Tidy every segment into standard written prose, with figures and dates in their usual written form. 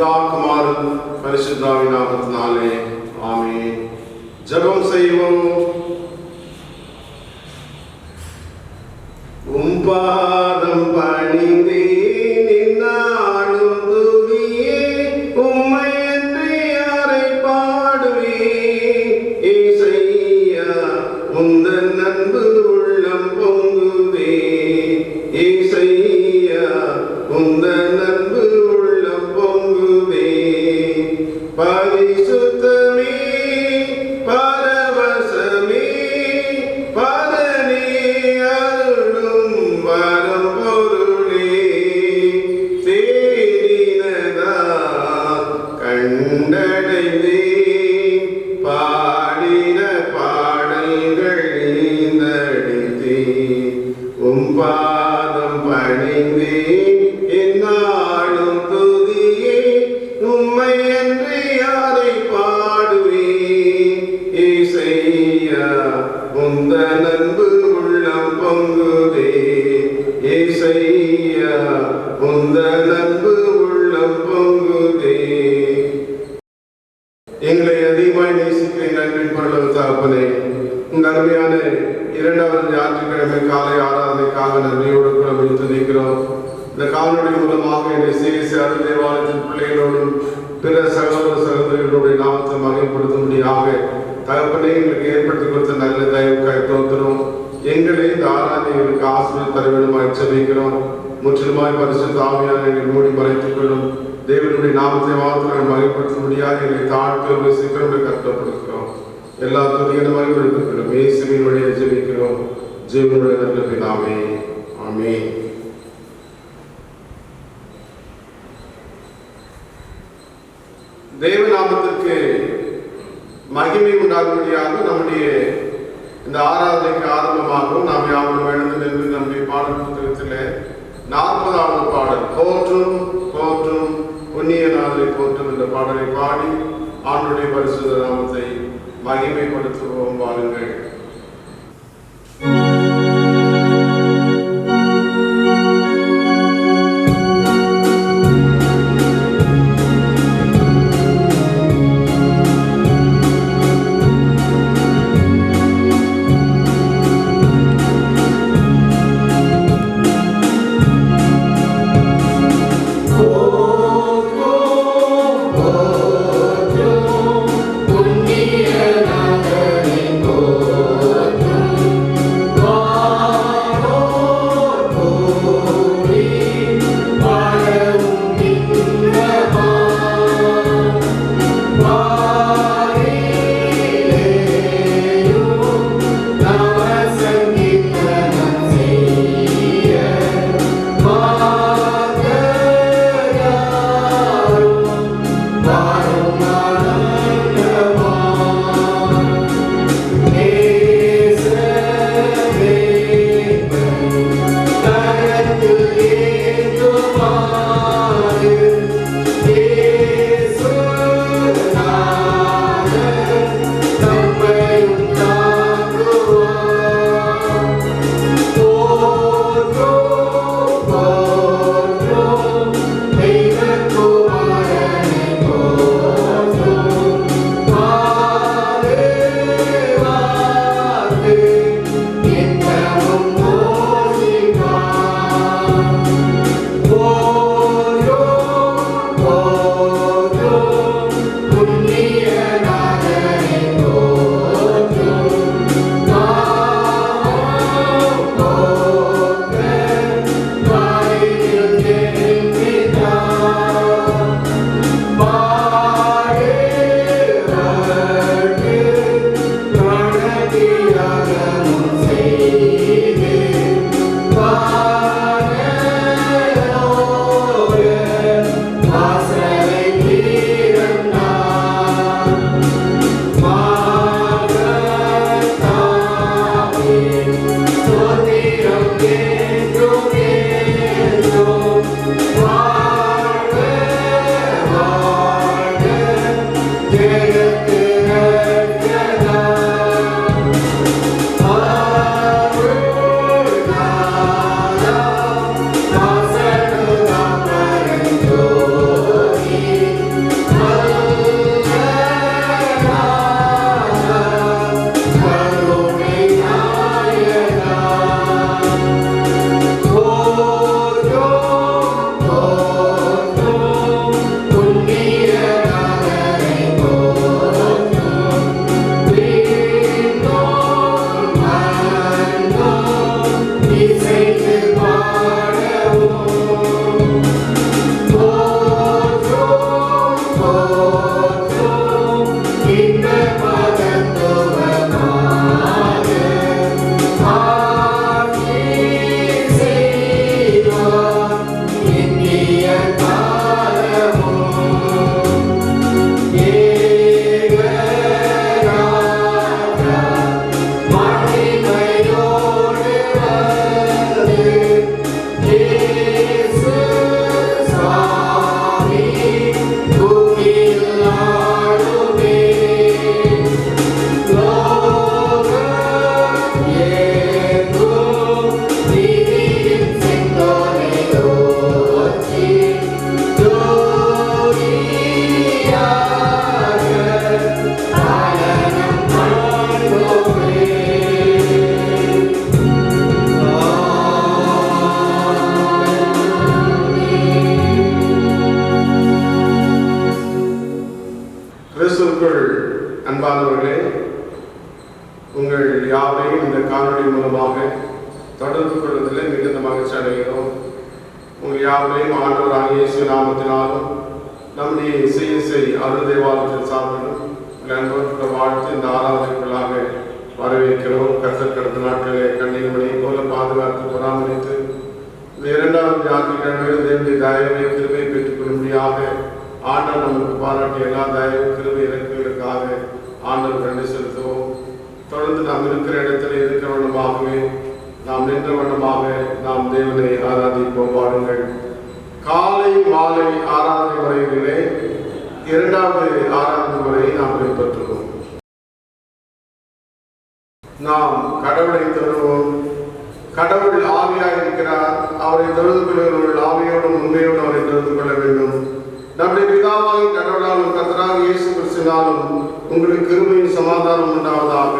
பிதா குமாரன் பரிசுத்தாவின் நாமத்தினாலே ஆமென். ஜெபம் செய்வோம். பாதம் பணிந்தே நின்னாடும் துதியே உம்மை என்று யாரை பாடுவே ஏசையா உந்தன் அன்பு உள்ளம் பொங்குதே ஏசையா உந்தன் அன்பு உள்ளம் பொங்குதே பரிசுத்தமே பரவசமே பரனே அருளும் வரம் பொருளே தேடினதா கண்டடைந்தே பாடின பாடல்கள் ஈந்தடித்தே பாதம் பணிந்தே என்னாலும் துதியே உம்மை என்று யாரை பாடுவே ஏசையா உந்தன் அன்பு உள்ளம் பொங்குதே ஏசையா உந்தன் அன்பு உள்ளம் பொங்குதே. எங்களை அதிகமாய் நேசிக்கிற நன்றின் பரலோக தகப்பனே, இந்த அருமையான இரண்டாவது ஞாயிற்றுக்கிழமை காலை ஆராதனைக்காக நன்றியோடு கூட துதிக்கிறோம். இந்த காணொலி மூலமாக என்னை சிஎஸ்சி அருள் தேவாலயத்தின் பிள்ளைகளோடும் பிற சகோதர சகோதரிகளுடைய நாமத்தை மகிமைப்படுத்தும்படியாக தகப்பனே எங்களுக்கு ஏற்படுத்தி கொடுத்த நல்ல தயவுக்காய் தோற்றுறோம். எங்களை இந்த ஆராதனைகளுக்கு ஆசீர்வாதம் தர வேண்டுமாய் ஜெபிக்கிறோம். முற்றிலுமாய் பரிசுத்த ஆவியானவரை எங்கள் மூடி மறைத்துக் கொள்ளும். தேவனுடைய நாமத்தை மாத்திரம் மகிமைப்படுத்த முடியாது எங்களை தாழ்த்து சீக்கிரம் கஷ்டப்படுகிறோம். எல்லா துதிகளும் மகிமைப்படுத்துகிறோம். இயேசுவின் வழியை ஜெபிக்கிறோம். ஜீவனுடைய நல்ல பிதாவே ஆமென். தேவநாமத்திற்கு மகிமை உண்டாகும்படியாக நம்முடைய இந்த ஆராதனைக்கு ஆரம்பமாகவும் நாம் யாவரும் எழுந்து நின்று நம்முடைய பாடல் புத்தகத்தில் 40வது பாடல் போற்றும் போற்றும் புண்ணிய நாளை போற்றும் என்ற பாடலை பாடி ஆண்டுடைய பரிசுத்த நாமத்தை மகிமைப்படுத்துவோம். வாருங்கள். Oh அன்பானவர்களே, உங்கள் யாரையும் இந்த காணொலி மூலமாக தொடர்பு கொள்வதில் மிகுந்த மகிழ்ச்சி அடைகிறோம். உங்கள் யாவரையும் ஆண்டவராகிய இயேசு நாமத்தினாலும் நம்முடைய CSI அருள் தேவாலயத்தின் சார்பிலும் அன்போடு வாழ்த்து இந்த ஆராதனைக்குள்ளாக வரவேற்கிறோம். கர்த்தர் கடந்த நாட்களே கண்ணீர் மணியை போல பாதுகாத்து பராமரித்து இந்த இரண்டாவது ஞாயிற்றுக்கிழமையில் தேவனுடைய தயவை கிருபை பெற்றுக் கொள்ளும்படியாக ஆண்டவர் நமக்கு பாராட்டிய எல்லா தயவு கிருபை இறக்குகளுக்காக ஆண்டவர் நன்றி செலுத்துவோம். தொடர்ந்து நாம் இருக்கிற இடத்துல இருக்கிற வண்ணமாகவே நாம் நின்ற வண்ணமாக நாம் தேவனை ஆராதிப்போம். பாருங்கள், காலை மாலை ஆராதனை முறைகளிலே இரண்டாவது ஆராதனை முறையை நாம் பின்பற்றுவோம். நாம் கடவுளை தொழுவோம். கடவுள் ஆவியாக இருக்கிறார். அவரை தொழுது கொள்கிறவர்கள் ஆவியோடும் உண்மையோடு அவரை தொழுது கொள்ள வேண்டும். நம்முடைய பிதாவாகி கடவுளாலும் கர்த்தராகிய இயேசு கிறிஸ்துவினாலும் உங்களுக்கு கிருபையும் சமாதானம் உண்டாவதாக.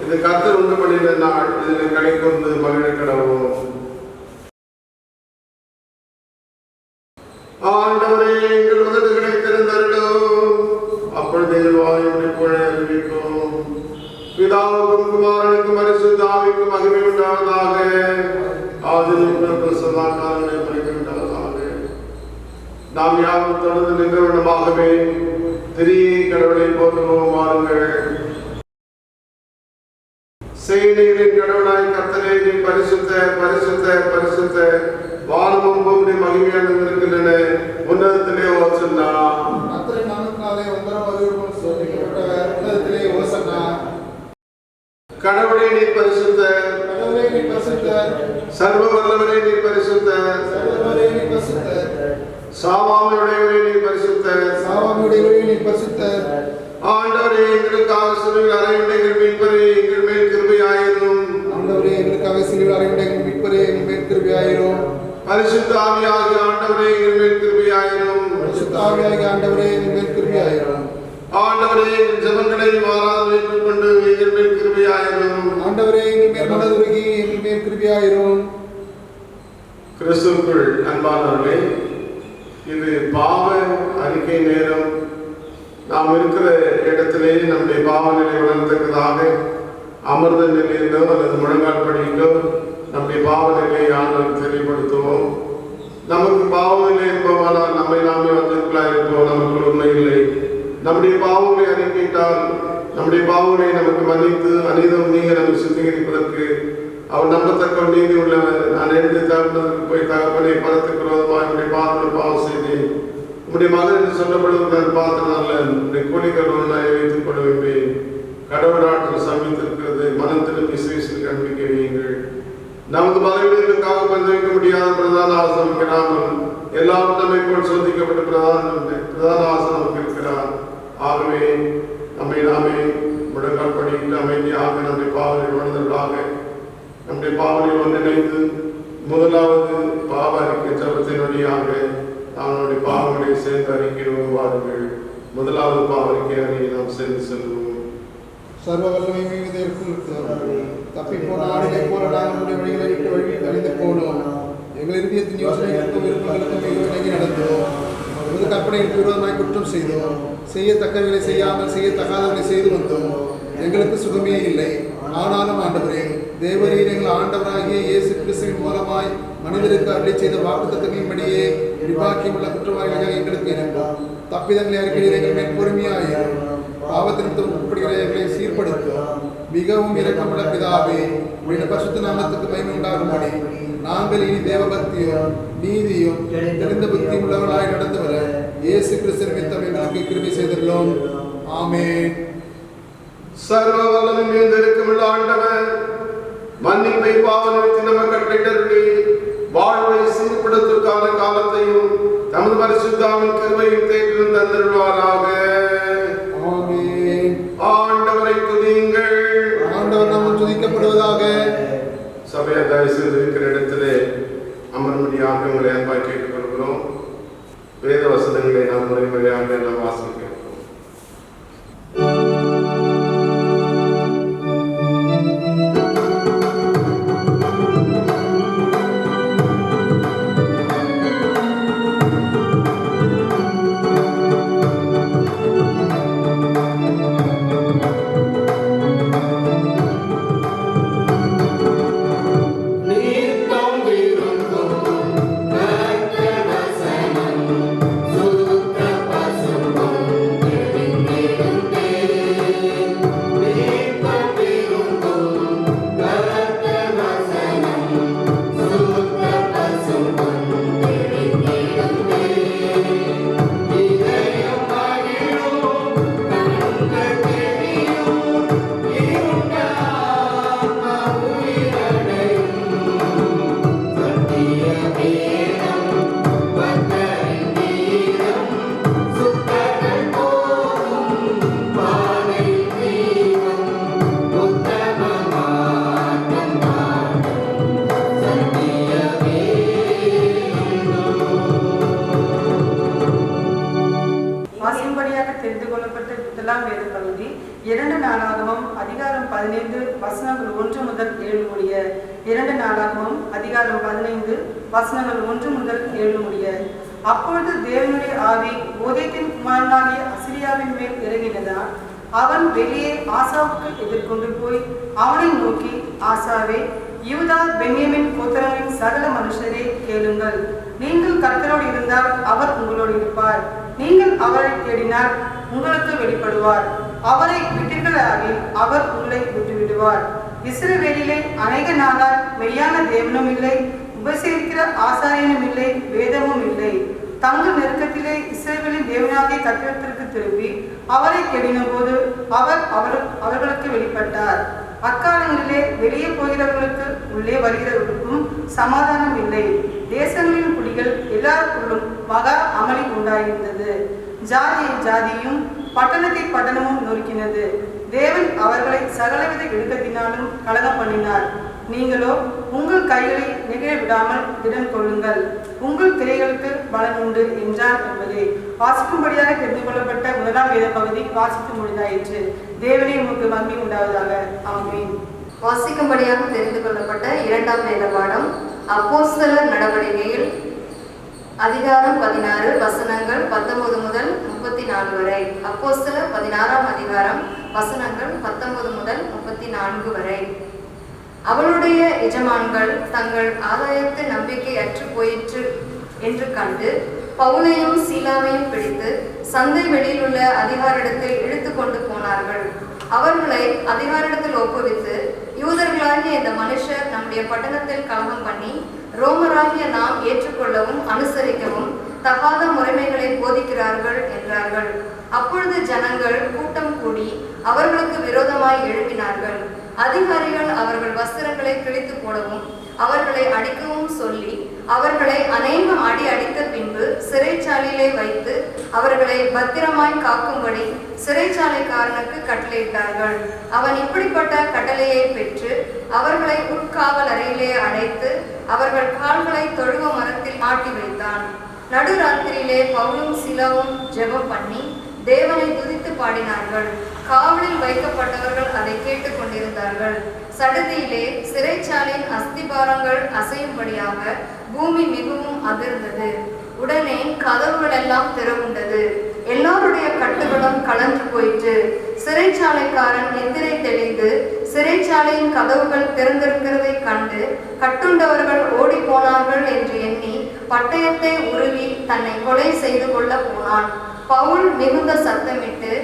இது கர்த்தர் உண்டு பண்ணின நாள். இதில் கடை கொண்டு மகிழ கடவுள். ஆண்டவரே, எங்கள் உதடுகளை திறந்தருளும். அப்பொழுது எங்கள் வாயுடைய புகழை அறிவிக்கும். பிதாவுக்கும் குமாரனுக்கும் பரிசுத்த ஆவிக்கும் மகிமை உண்டாவதாக. ஆதியிலும் சதா காலங்களிலும் மகிமை உண்டாவதாக. நாம் யாரும் தொடர்ந்து நின்றவனமாகவே திரியை கடவுளை போற்றுவோம். வாருங்கள். சேனைகளின் கடவுளாய் கர்த்தரே, நீ பரிசுத்த பரிசுத்த பரிசுத்த, வானமும் பூமி மகிமையாக இருக்கின்றன. உன்னதத்திலே ஓசன்னா. கடவுளே நீ பரிசுத்த, சர்வ வல்லவரே நீ பரிசுத்த, சாவாமையுடையவரே நீ பரிசுத்த, நீ பரிசுத்த. ஆண்டவரே, எங்களுக்காக சிலுவையில் அறையுண்ட எங்கள் மீட்பரே, எங்கள் மேல் கிருபையாயிரும். ஆண்டவரே, எங்களுக்காக சிலுவையில் அறையுண்ட எங்கள் மீட்பரே, எங்கள் மேல் கிருபையாயிரும். பரிசுத்த ஆவியாகிய ஆண்டவரே, எங்கள் மேல் கிருபையாயிரும். பரிசுத்த ஆவியாகிய ஆண்டவரே, எங்கள் மேல் கிருபையாயிரும். ஆண்டவரே, எங்கள் ஜெபங்களை மாறாது ஏற்றுக்கொண்டு எங்கள் மேல் கிருபையாயிரும். ஆண்டவரே, எங்கள் மேல் மனதுருகி எங்கள் மேல் கிருபையாயிரும். கிறிஸ்துவுக்குள் அன்பானவர்களே, இது பாவ அறிக்கை நேரம். நாம் இருக்கிற இடத்திலே நம்முடைய பாவ நிலை உணர்ந்ததாக அமர்ந்த நிலையிலோ அல்லது முழங்கால் படியிலோ நம்முடைய பாவ நிலையை ஆண்டவருக்கு தெளிவுபடுத்துவோம். நமக்கு பாவ நிலை இருப்போமானால் நம்மை நாமே வந்திருக்கலாம் இருப்போம். நமக்கு உண்மை இல்லை. நம்முடைய பாவங்களை அறிக்கையிட்டால் நம்முடைய பாவங்களை நமக்கு மன்னித்து அநீதம் நீங்க நம்மை சுத்திகரிப்பதற்கு அவர் நம்பத்தக்க நீதி உள்ளவர். நான் எழுதி தகப்பதற்கு போய் தகப்பனை பதத்துக்கு விரோதமாக என்னுடைய பாவங்கள் பாவம் செய்தேன். உம்முடைய மகன் என்று சொல்லப்படுவது நான் பார்த்தனால உன்னுடைய கூலிகள் ஒன்றாய் வைத்துக் கொள்ள வைப்பேன். கடவுள் ஆற்றல் சமீபத்திருக்கிறது. மனம் திரும்பி சுவிசில் கண்பிக்க வையுங்கள். நமது பலவீனங்களுக்காக பரிந்துரைக்க முடியாத பிரதான ஆசனம் கிடாமல் எல்லாரும் நம்மை போல் சோதிக்கப்பட்ட பிரதான ஆசனம் நமக்கு இருக்கிறார். ஆகவே நம்மை நாமே முழங்கால் படிக்கிட்டு அமைதியாக நம்முடைய பாவனை உணர்ந்தவர்களாக நம்முடைய பாவனை ஒன்றிணைந்து முதலாவது பாவ அறிக்கை ஜபத்தின் வழியாக நம்முடைய பாவங்களை சேர்ந்து அறிக்கையிடுவோம். வாருங்கள். முதலாவது பாவ அறிக்கை நாம் சேர்ந்து செல்வோம். சர்வ வல்லமை மீது தப்பி போன ஆடினை போல நாங்கள் நம்முடைய வழிகளை விட்டு வழி அறிந்து போனோம். எங்கள் இருதயத்தின் யோசனைகளுக்கும் விருப்பங்களுக்கும் மிக விலகி நடந்தோம். ஒரு கற்பனைக்கு விரோதமாய் குற்றம் செய்தோம். செய்யத்தக்கவர்களை செய்யாமல் செய்யத்தகாதவர்களை செய்து வந்தோம். எங்களுக்கு சுகமே இல்லை. ஆனாலும் ஆண்டவரே, தேவரீர் எங்கள் ஆண்டவராகிய இயேசு கிறிஸ்துவின் மூலமாய் மனிதருக்கு அருளி செய்த வாக்குத்தத்தங்களின்படியே விபாக்கியமுள்ள குற்றவாளிகளாக எங்களுக்கு இருக்கும். தப்பிதங்களை அறிக்கையில் எங்கள் மேல் பொறுமையாயிரும். பாவத்திற்கு உட்படுகிற எங்களை சீர்படுத்தும். மிகவும் இரக்கமுள்ள பிதாவே, உடைய பரிசுத்த நாமத்துக்கு மகிமை உண்டாகும்படி நாங்கள் இனி தேவபக்தியும் நீதியும் தெரிந்த புத்தியும் உள்ளவர்களாய் நடந்து வர இயேசு கிறிஸ்து நிமித்தம் எங்களுக்கு கிருபை செய்துள்ளோம். ஆமென். சர்வ வல்லமை மீது இருக்கமுள்ள ஆண்டவர் மன்னிப்பை பாவ நிமித்தம் நமக்கு கட்டளையிட்டருளி வாழ்வை சீர்படுத்துவதற்கான காலத்தையும் தமது பரிசுத்தாவின் கிருபையும் தேற்றிலும் தந்தருள்வாராக. ஆமென். ஆண்டவரை துதியுங்கள். ஆண்டவர் நாமம் துதிக்கப்படுவதாக. சபையை தயவு செய்து இருக்கிற இடத்திலே அமர்மடியாக உங்களை அன்பாய் கேட்டுக்கொள்கிறோம். வேத வசனங்களை நாம் முறைமுறையாக நாம் வாசிக்கிறோம். முதலாம் வேத பகுதி 2 நாளாகமம் அதிகாரம் 15 வசனங்கள் 1 முதல் 7 முடிய. 2 நாளாகமம் அதிகாரம் 15 வசனங்கள் 1 முதல் 7 முடிய. அப்பொழுது தேவனுடைய ஆவி ஓதேதின் குமாரனாகிய அசிரியாவின் மேல் இறங்கினதால் அவன் வெளியே ஆசாவுக்கு எதிர்கொண்டு போய் அவனை நோக்கி, ஆசாவே, யூதா பென்யமின் கோத்திரங்களின் சகல மனுஷரே கேளுங்கள். நீங்கள் கர்த்தரோடு இருந்தால் அவர் உங்களோடு இருப்பார். நீங்கள் அவரை தேடினால் உங்களுக்கு வெளிப்படுவார். அவரை விட்டீர்களாகில் அவர் உங்களை விட்டுவிடுவார். இஸ்ரவேலிலே அநேக நாளால் மெய்யான தேவனும் இல்லை, உபசரிக்கிற ஆசாரியனும் இல்லை, வேதமும் இல்லை. தங்கள் நெருக்கத்திலே இஸ்ரவேலின் தேவனாகிய கர்த்தருக்கு திரும்பி அவரை தேடின போது அவர் அவர்களுக்கு வெளிப்பட்டார். அக்காலங்களிலே வெளியே போகிறவர்களுக்கு உள்ளே வருகிறவர்களுக்கும் சமாதானம் இல்லை. தேசங்களின் குடிகள் எல்லாருக்குள்ளும் மகா அமளி உண்டாயிருந்தது. ஜாதியை ஜாதியும் பட்டணத்தை பட்டணமும் நொறுக்கினது. தேவன் அவர்களை சகலவித இடுக்கத்தினாலும் கலகம் பண்ணினார். நீங்களோ உங்கள் கைகளை நெகிழ விடாமல் திடன் கொள்ளுங்கள், உங்கள் கிளைகளுக்கு பலன் உண்டு என்றார் என்பதை வாசிக்கும்படியாக தெரிந்து கொள்ளப்பட்ட முதலாம் வேத பகுதி வாசித்து முடிந்தாயிற்று. தேவனே உமக்கு மகிமை உண்டாவதாக. ஆமென். வாசிக்கும்படியாக தெரிந்து கொள்ளப்பட்ட இரண்டாம் வேத பாடம் அப்போஸ்தலர் நடவடிக்கையில் அதிகாரம் 16 வசனங்கள் 19 முதல் 34 வரை. அப்போஸ்தலர் 16ஆம் அதிகாரம் வசனங்கள் 19 முதல் 34 வரை. அவளுடைய எஜமான்கள் தங்கள் ஆதாயத்து நம்பிக்கை அற்று போயிற்று என்று கண்டு பவுலையும் சீலாவையும் பிடித்து சந்தை வெளியில் உள்ள அதிகாரிடத்தில் இழுத்து கொண்டு போனார்கள். அவர்களை அதிகாரிடத்தில் ஒப்புவித்து, யூதர்களாகிய இந்த மனுஷர் நம்முடைய பட்டணத்தில் கலகம் பண்ணி ரோமராகிய நாம் ஏற்றுக்கொள்ளவும் அனுசரிக்கவும் தகாத முறைமைகளை போதிக்கிறார்கள் என்றார்கள். அப்பொழுது ஜனங்கள் கூட்டம் கூடி அவர்களுக்கு விரோதமாய் எழுப்பினார்கள். அதிகாரிகள் அவர்கள் வஸ்திரங்களை கிழித்து போடவும் அவர்களை அடிக்கவும் சொல்லி அவர்களை அநேகம் அடித்த பின்பு சிறைச்சாலையிலே வைத்து அவர்களை பத்திரமாய் காக்கும்படி சிறைச்சாலைக்காரனுக்கு கட்டளையிட்டார்கள். அவன் இப்படிப்பட்ட கட்டளையை பெற்று அவர்களை உட்காவல் அறையிலே அடைத்து அவர்கள் கால்களை தொழுவ மரத்தில் மாட்டி வைத்தான். நடுராத்திரியிலே பவுலும் சீலாவும் ஜெபம் பண்ணி தேவனை துதித்து பாடினார்கள். காவலில் வைக்கப்பட்டவர்கள் அதை கேட்டுக் கொண்டிருந்தார்கள். சடுதியிலே சிறைச்சாலையின் அஸ்திபாரங்கள் அசையும்படியாக பூமி மிகவும் அதிர்ந்தது. உடனே கதவுகள் எல்லாம் திறவுண்டது. எல்லாருடைய கட்டுகளும் கலன்று போயிற்று. சிறைச்சாலைக்காரன் நித்திரை தெளிந்து சிறைச்சாலையின் கதவுகள் திறந்திருக்கிறதை கண்டு கட்டுண்டவர்கள் ஓடி போனார்கள் என்று எண்ணி பட்டயத்தை உருவி தன்னை கொலை செய்து கொள்ள போனான். பவுல் மிகுந்த சத்தமிட்டு,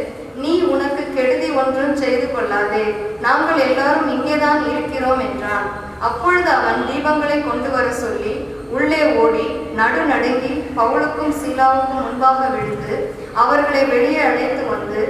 நீ உனக்கு கெடுதி ஒன்றும் செய்து கொள்ளாதே, நாங்கள் எல்லாரும் இங்கேதான் இருக்கிறோம் என்றான். அப்பொழுது அவன் தீபங்களை கொண்டு வர சொல்லி உள்ளே ஓடி நடுநடுங்கி பவுலுக்கும் சீலாவுக்கும் முன்பாக விழுந்து அவர்களை வெளியே அழைத்து வந்து,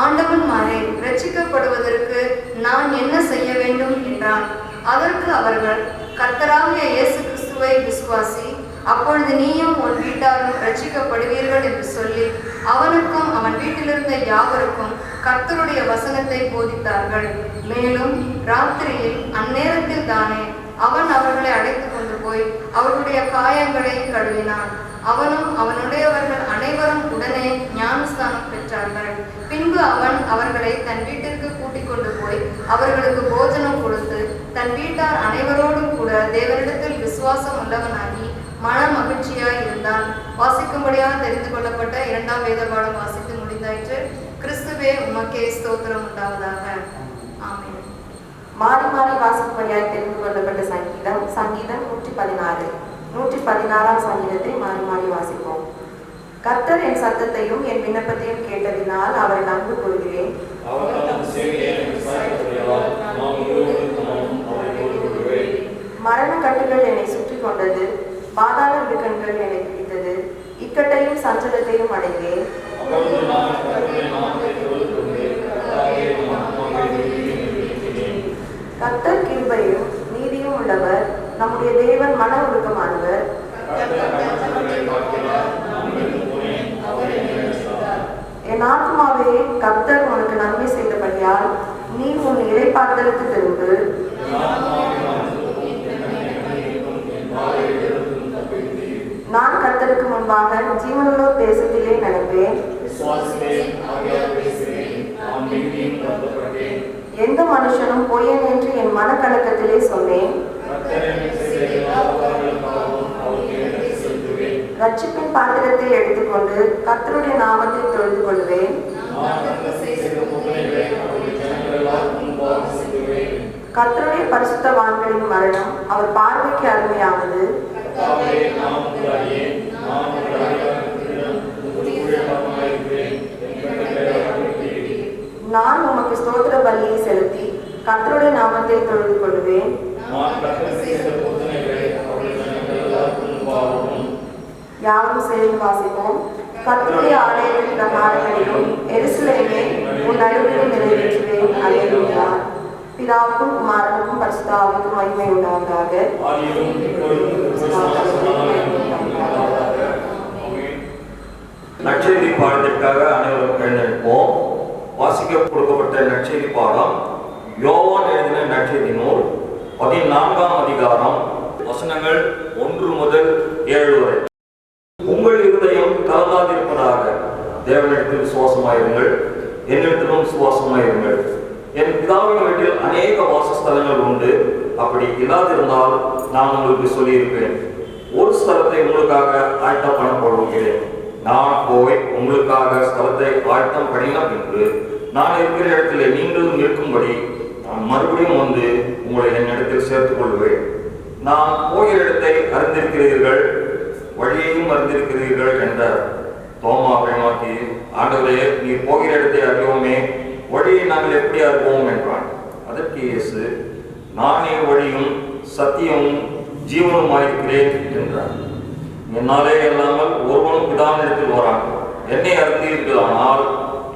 ஆண்டவன்மாரே, ரட்சிக்கப்படுவதற்கு நான் என்ன செய்ய வேண்டும் என்றான். அதற்கு அவர்கள், கர்த்தராகிய இயேசு கிறிஸ்துவை விசுவாசி, அப்பொழுது நீயும் உன் வீட்டாரும் ரட்சிக்கப்படுவீர்கள் என்று சொல்லி அவனுக்கும் அவன் வீட்டிலிருந்த யாவருக்கும் கர்த்தருடைய வசனத்தை போதித்தார்கள். மேலும் ராத்திரியில் அந்நேரத்தில் தானே அவன் அவர்களை அழைத்து கொண்டு போய் அவர்களுடைய காயங்களை கழுவினான். அவனும் அவனுடையவர்கள் அனைவரும் உடனே ஞானஸ்தானம் பெற்றார்கள். பின்பு அவன் அவர்களை தன் வீட்டிற்கு கூட்டிக் கொண்டு போய் அவர்களுக்கு போஜனம் கொடுத்து தன் வீட்டார் அனைவரோடும் கூட தேவனிடத்தில் விசுவாசம் உள்ளவனாகி மன மகிழ்ச்சியாய் இருந்தான். வாசிக்கும்படியாக தெரிந்து கொள்ளப்பட்ட இரண்டாம் வேத பாடம் வாசித்து முடிந்தாயிற்று. கிறிஸ்துவே உமக்கே ஸ்தோத்திரம் உண்டாவதாக. ஆமென். மாறி மாறி வாசிக்கும்படியாக தெரிந்து கொள்ளப்பட்ட சங்கீதம் 116. 116ஆம் சங்கீதத்தை மாறி மாறி வாசிப்போம். கர்த்தர் என் சத்தத்தையும் என் விண்ணப்பத்தையும் கேட்டதினால் அவரை நம்பு கொள்கிறேன். மரண கட்டுகள் என்னை சுற்றி கொண்டது, பாதாள இடுக்கண்கள் என்னை பிடித்தது, இக்கட்டையும் சஞ்சலத்தையும் அடைந்தேன். கர்த்தர் கிருபையும் நீதியும் உள்ளவர், நம்முடைய தேவன் மன ஒழுக்கமானவர். என் ஆத்மாவே, கர்த்தர் உனக்கு நன்மை செய்தபடியால் நீ உன் இறைப்பார்த்தலுக்கு திரும்பு. நான் கர்த்தருக்கு முன்பாக ஜீவனுள்ளோர் தேசத்திலே நடப்பேன். எந்த மனுஷனும் பொய்யன் என்று என் மனக்கலக்கத்திலே சொன்னேன். ரட்சிப்பின் பாத்திரத்தை எடுத்துக்கொண்டு கர்த்தருடைய நாமத்தை தொழுது கொள்வேன். கர்த்தருடைய பரிசுத்தவான்களின் மரணம் அவர் பார்வைக்கு அருமையானது. நான் உமக்கு ஸ்தோத்திர பலியை செலுத்தி கர்த்தருடைய நாமத்தை தொழுது கொள்வேன். யாவும் சேர்ந்து வாசிப்போம். கர்த்தருடைய ஆலயத்தின் பிரமாணங்களிலும் எருசலேமே உன் நடுவிலும் நிறைவேற்றுவேன். அல்லேலூயா. பிதாவுக்கும் குமாரனுக்கும் பரிசுத்த ஆவிக்கும் மகிமை உண்டாவதாக. நற்செய்தி பாடத்திற்காக அனைவரும் எழுந்திருப்போம். வாசிக்க கொடுக்கப்பட்ட நற்செய்தி பாடம் யோவான் எழுதின நற்செய்தி நூல் 14ஆம் அதிகாரம் வசனங்கள் 1 முதல் 7 வரை. உங்கள் இருதயம் கலங்காதிருப்பதாக, தேவனிடத்தில் விசுவாசமாயிருங்கள், என்னிடத்திலும் விசுவாசமாயிருங்கள். என் பிதாவின் வீட்டில் அநேக வாசஸ்தலங்கள் உண்டு. அப்படி இல்லாதிருந்தால் நான் உங்களுக்கு சொல்லியிருப்பேன். ஒரு ஸ்தலத்தை உங்களுக்காக ஆயத்தம் பண்ண போகிறேன். நான் போய் உங்களுக்காக ஸ்தலத்தை ஆயத்தம் பண்ணின பின்பு நான் இருக்கிற இடத்துல நீங்களும் இருக்கும்படி நான் மறுபடியும் வந்து உங்களை என்னிடத்தில் சேர்த்துக் கொள்வேன். நான் போகிற இடத்தை அறிந்திருக்கிறீர்கள், வழியையும் அறிந்திருக்கிறீர்கள் என்றார். தோமாவை நோக்கி, ஆண்டவரே, நீ போகிற இடத்தை அறிவோமே, வழியை நாங்கள் எப்படி அறிவோம் என்றான். அதற்கு இயேசு, நானே வழியும் சத்தியமும் ஜீவனுமாயிருக்கிறேன் என்றார். என்னாலே இல்லாமல் ஒருவனும் பிதாவினிடத்தில் வரான். என்னை அறிந்தீர்களானால்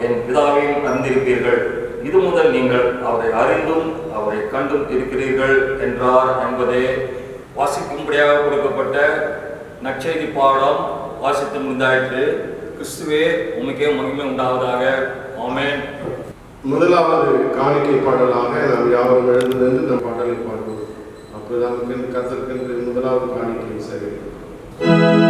என் பிதாவையும் அறிந்திருப்பீர்கள். இது முதல் நீங்கள் அவரை அறிந்தும் அவரை கண்டும் இருக்கிறீர்கள் என்றார் என்பதே வாசிக்கும்படியாக கொடுக்கப்பட்ட நற்செய்தி பாடம் வாசித்து முடிந்தாயிற்று. கிறிஸ்துவே உமக்கே மகிமை உண்டாவதாக. ஆமென். முதலாவது காணிக்கை பாடலாக நாம் யாவரும் எழுந்து இந்த பாடலை பாடுவோம். அப்போதான் கர்த்தருக்கு முதலாவது காணிக்கை சரி. Namo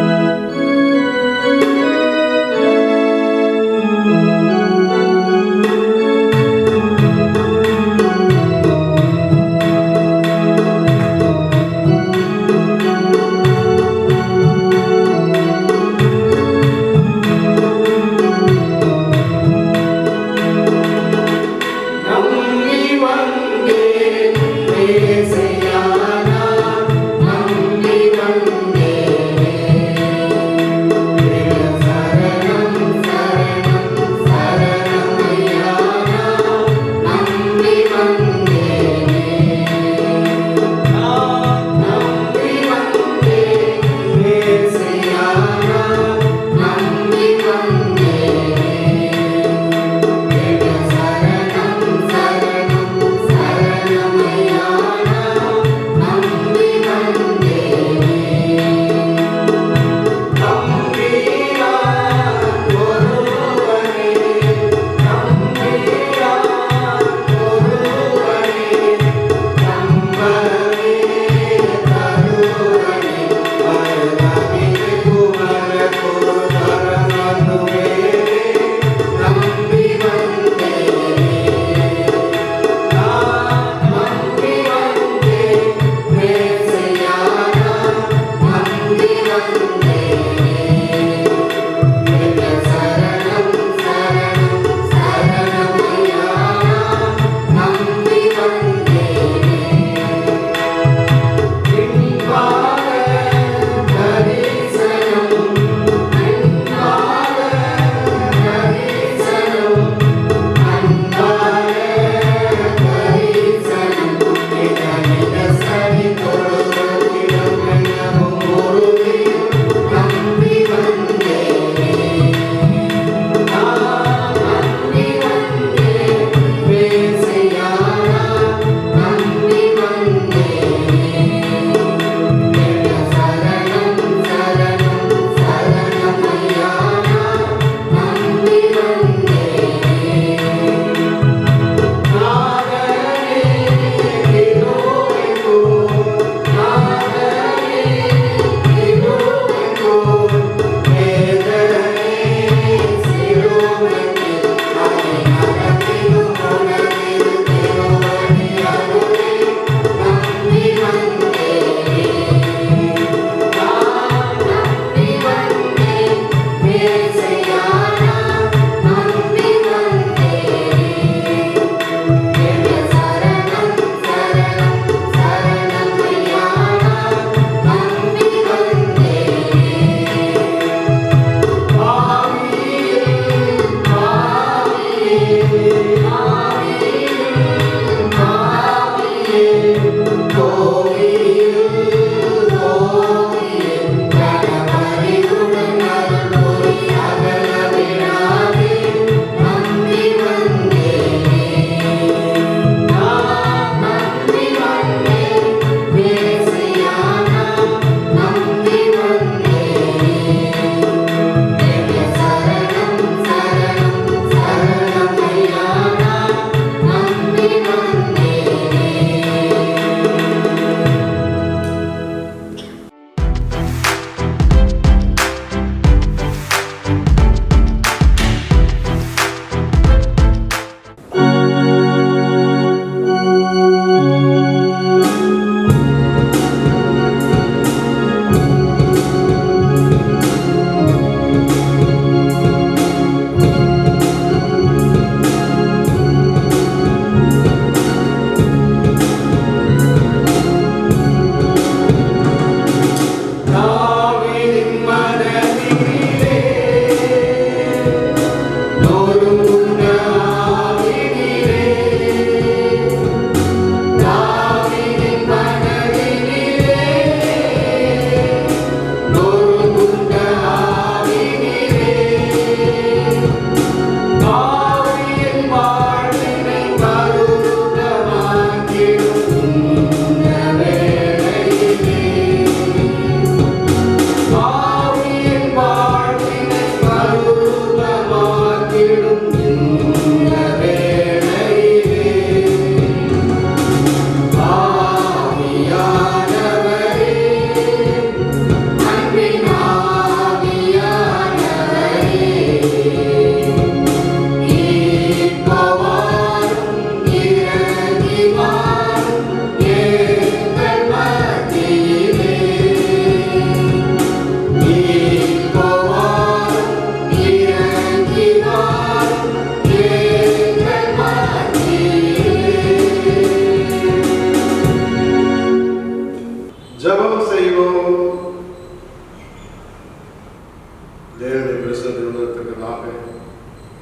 பிரச்சனை உணர்த்தக்கதாக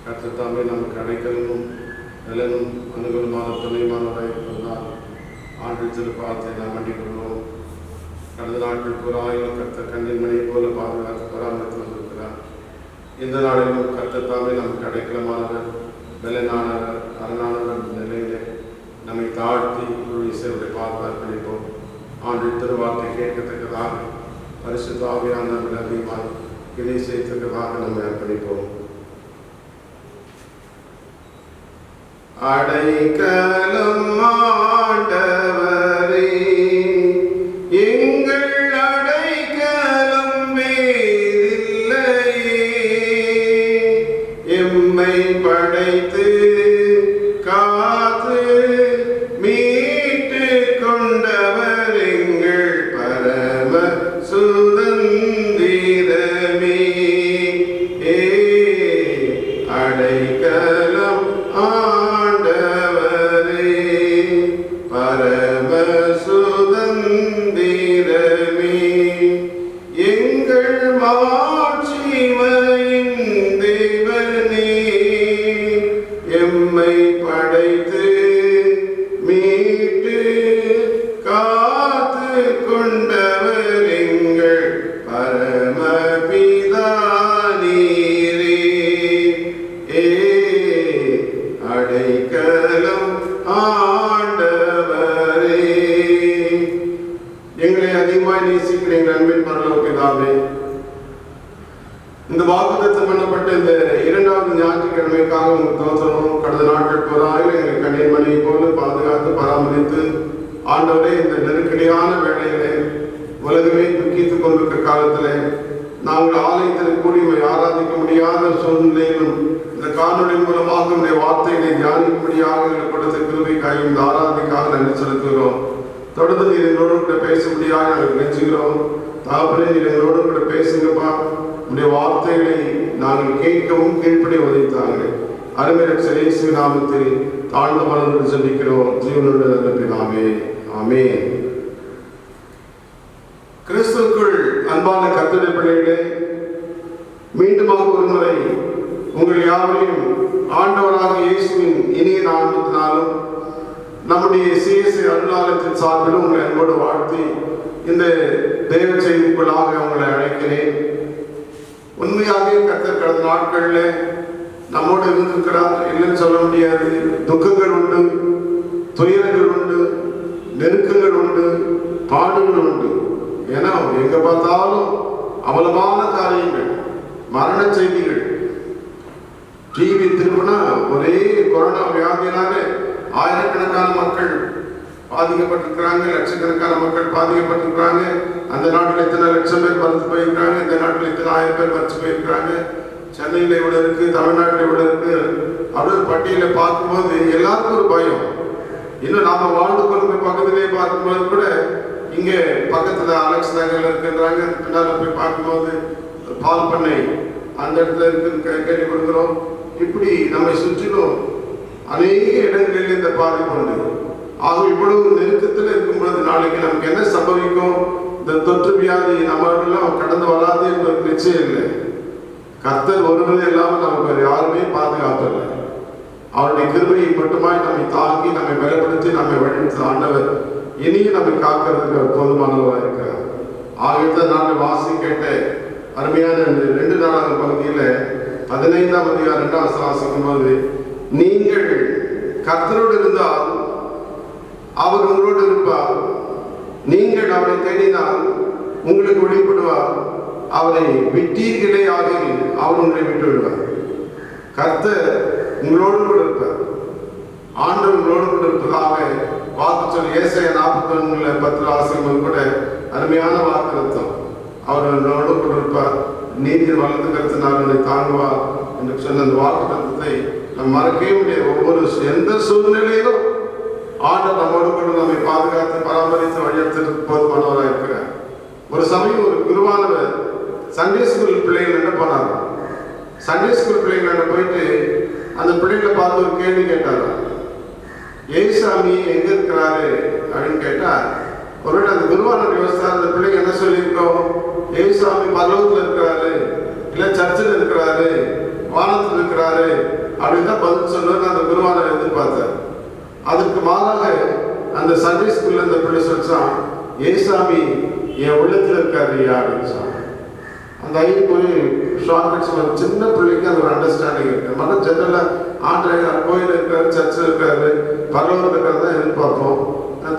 கர்த்தத்தாமே நமக்கு அடைக்கலமும் நலனும் அனுகூலமான துணைமானவராக இருப்பதால் ஆண்டு திருப்பாத்தை நாம் மண்டிக்கொள்வோம். கடந்த நாட்கள் புறாயிலும் கர்த்தர் கண்ணின் மணியை போல பாதுகாத்து பராமரித்து வந்திருக்கிறார். இந்த நாளிலும் கர்த்தத்தாமே நமக்கு அடைக்கலமானவர், பலனானவர், அரணானவர் நிலையிலே நம்மை தாழ்த்தி ஒரு இசையுடைய பாதுகாப்பளிப்போம். ஆண்டு திருவார்த்தை கேட்கத்தக்கதாக பரிசுத்த ஆவியானவர் அதிகமாக கிளை செய்யத்தக்கதாக நம்மை அர்ப்பணிப்போம். அடைக்கலம் ஆண்டவரே, எங்கள் அடைக்கலம் வேறில்லையே. எம்மை படைத்து காத்து மீட்டு கொண்டவர் எங்கள் பரம சுதந்திரமே. அடைக்கலம் ஆண்டவரே, பரம சுதந்திரமே. எங்கள் மாட்சிமையின் தேவனே, எம்மை படைத்து மீட்டு காத்து கொண்டவர் எங்கள் பரமபிதா நீரே. அடைக்கலம் ஆண்டவரே. எங்களை அதிகமாய் நேசிக்கிற எங்கள் அன்பின் பரலோக பிதாவே, இந்த வாக்குத்தத்தம் பண்ணப்பட்ட இந்த இரண்டாவது ஞாயிற்றுக்கிழமைக்காக உங்களுக்கு தோற்றணும். கடந்த நாட்கள் போராயில் எங்களை கண்ணீர் மணியை போல பாதுகாத்து பராமரித்து ஆண்டவரே, இந்த நெருக்கடியான வேளையிலே உலகமே துக்கித்துக் கொண்டிருக்கிற காலத்திலே நாங்கள் ஆலயத்தில் கூடி ஆராதிக்க முடியாத சூழ்நிலையிலும் இந்த காணொலி மூலமாக உடைய வார்த்தைகளை தியானிக்கும்படியாக எங்களுக்கு கொடுத்த கிருபைக்காக இந்த ஆராதனைக்காக நன்றி செலுத்துகிறோம். தொடர்ந்து நீர் எங்களோடு கூட பேச முடியாது நாங்கள் நினைச்சுக்கிறோம். தாப்பரே, நீர் எங்களோடு கூட பேசுங்கப்பா. உடைய வார்த்தைகளை நாங்கள் கேட்கவும் கீழ்ப்படி உதைத்தாங்க. அருமை ரட்சகர் இயேசு நாமத்தில் தாழ்ந்த மனதுடன் ஜெபிக்கிறோம் ஜீவனுள்ள நல்ல பிதாவே, ஆமென். கிறிஸ்துவுக்குள் அன்பான கர்த்தருடைய பிள்ளைகளே, மீண்டுமாக ஒருமுறை உங்கள் யாவரையும் ஆண்டவராக இயேசுவின் இனிய நாமத்தினாலும் நம்முடைய சிஎஸ்ஐ அருளாலயத்தின் சார்பில் உங்களை அன்போடு வாழ்த்தி இந்த தேவ செய்திக்குள்ளாக உங்களை அழைக்கிறேன். உண்மையாக கர்த்தர் கடந்த நாட்களில் நம்மோடு இருந்திருக்கிறார், இல்லைன்னு சொல்ல முடியாது. துக்கங்கள் உண்டு, துயரங்கள் உண்டு, நெருக்கங்கள் உண்டு, பாடுகள் உண்டு. ஏன்னா எங்க பார்த்தாலும் அவலமான காரியங்கள், மரண செய்திகள். டிவி திரும்பினா ஒரே கொரோனா வியாதியினால ஆயிரக்கணக்கான மக்கள் பாதிக்கப்பட்டிருக்கிறாங்க, லட்சக்கணக்கான மக்கள் பாதிக்கப்பட்டிருக்கிறாங்க. அந்த நாட்டில் இத்தனை லட்சம் பேர் மறைத்து போயிருக்கிறாங்க, இந்த நாட்டில் இத்தனை 1000 பேர் மறைச்சு போயிருக்கிறாங்க. சென்னையில் இவ்வளோ இருக்கு, தமிழ்நாட்டில் இவ்வளோ இருக்கு. அப்படி ஒரு பட்டியலை பார்க்கும்போது எல்லாருக்கும் ஒரு பயம். இன்னும் நாம வாழ்ந்து கொண்டு பக்கத்திலே பார்க்கும்போது கூட இங்கே பக்கத்துல அலெக்ஸ் நகர்ல இருக்கின்றாங்க, பின்னால் போய் பார்க்கும்போது பால் பண்ணை அந்த இடத்துல இருக்கு கேள்வி கொடுக்கிறோம். இப்படி நம்மை சுற்றிலும் அநேக இடங்களில் இந்த பாதிப்பு உண்டு. ஆக இவ்வளவு நெருக்கத்தில் இருக்கும் பொழுது நாளைக்கு நமக்கு என்ன சம்பவிக்கும், இந்த தொற்று வியாதி நம்மளெல்லாம் கடந்து வராது என்பது நிச்சயம் இல்லை. கர்த்தர் ஒருவரே இல்லாமல் நமக்கு யாருமே பாதுகாப்பில்லை. அவருடைய கிருபையை மட்டுமாய் நம்மை தாங்கி நம்மை பலப்படுத்தி நம்மை வழிநடத்த ஆண்டவர் இனியும் நம்மை காக்கிறதுக்கு அவர் போதுமானவராக இருக்கிறார். ஆகிய நாங்கள் வாசி கேட்ட அருமையான 2 நாளாக பகுதியில் 15ஆம் அதிகாரம் 2ஆம் வசனம் வாசிக்கும் போது, நீங்கள் கர்த்தரோடு இருந்தால் அவர் உங்களோடு இருப்பார், நீங்கள் அவரை தேடினால் உங்களுக்கு வெளிப்படுவார், அவரை விட்டீர்களே ஆகில் அவர் உங்களை விட்டு விடுவார். கர்த்தர் உங்களோடு கூட இருப்பார், ஆண்டவர் உங்களோடு கூட இருப்பதாக வாக்கு சொல்லி ஏசாயா 41:10 வாசிக்கும் கூட அருமையான வாக்குத்தத்தம். அவர் உங்களோடு கூட இருப்பார், நீதியின் வலது கருத்தினால் உன்னை தாங்குவார் என்று சொன்ன அந்த வாக்குத்தத்தத்தை நம் மறக்கவே முடியாது. ஒவ்வொரு எந்த சூழ்நிலையிலும் ஆண்டவர் நம்மோடு கூட நம்மை பாதுகாத்து பராமரித்து வழிநடத்துவதற்கு போதுமானவராக இருக்கிறார். ஒரு சமயம் ஒரு குருவானவர் சண்டே ஸ்கூல் பிள்ளைகள் என்ன பண்ணார், சண்டே ஸ்கூல் பிள்ளைகள் போயிட்டு அந்த பிள்ளைகளை பார்த்து ஒரு கேள்வி கேட்டார். ஏசாமி எங்க இருக்கிறாரு அப்படின்னு கேட்டா, ஒருவேளை அந்த குருவானவர் யோசித்தார், அந்த பிள்ளைங்க என்ன சொல்லியிருக்கோம், ஏசாமி பரலோகத்தில் இருக்கிறாரு, இல்லை சர்ச்சில் இருக்கிறாரு, வானத்தில் இருக்கிறாரு அப்படின்னு தான் பதில் சொல்லுவேன்னு அந்த குருவானர் எதிர்பார்த்தார். அதுக்கு மாறாக அந்த சண்டே ஸ்கூல்ல இந்த பிள்ளை சொல்லிச்சான், ஏசாமி என் உள்ளத்தில் இருக்காரு அப்படின்னு சொன்னான். அந்த ஐடி போய் ஷார்ட் சின்ன பிள்ளைக்கு அது ஒரு அண்டர்ஸ்டாண்டிங் இருக்கு. மற்ற ஜெனரலாக ஆண்ட்ராய்டு கோயில் இருக்காரு, சர்ச்சில் இருக்காரு, பரவல் இருக்கிறது தான் எதிர்பார்ப்போம்.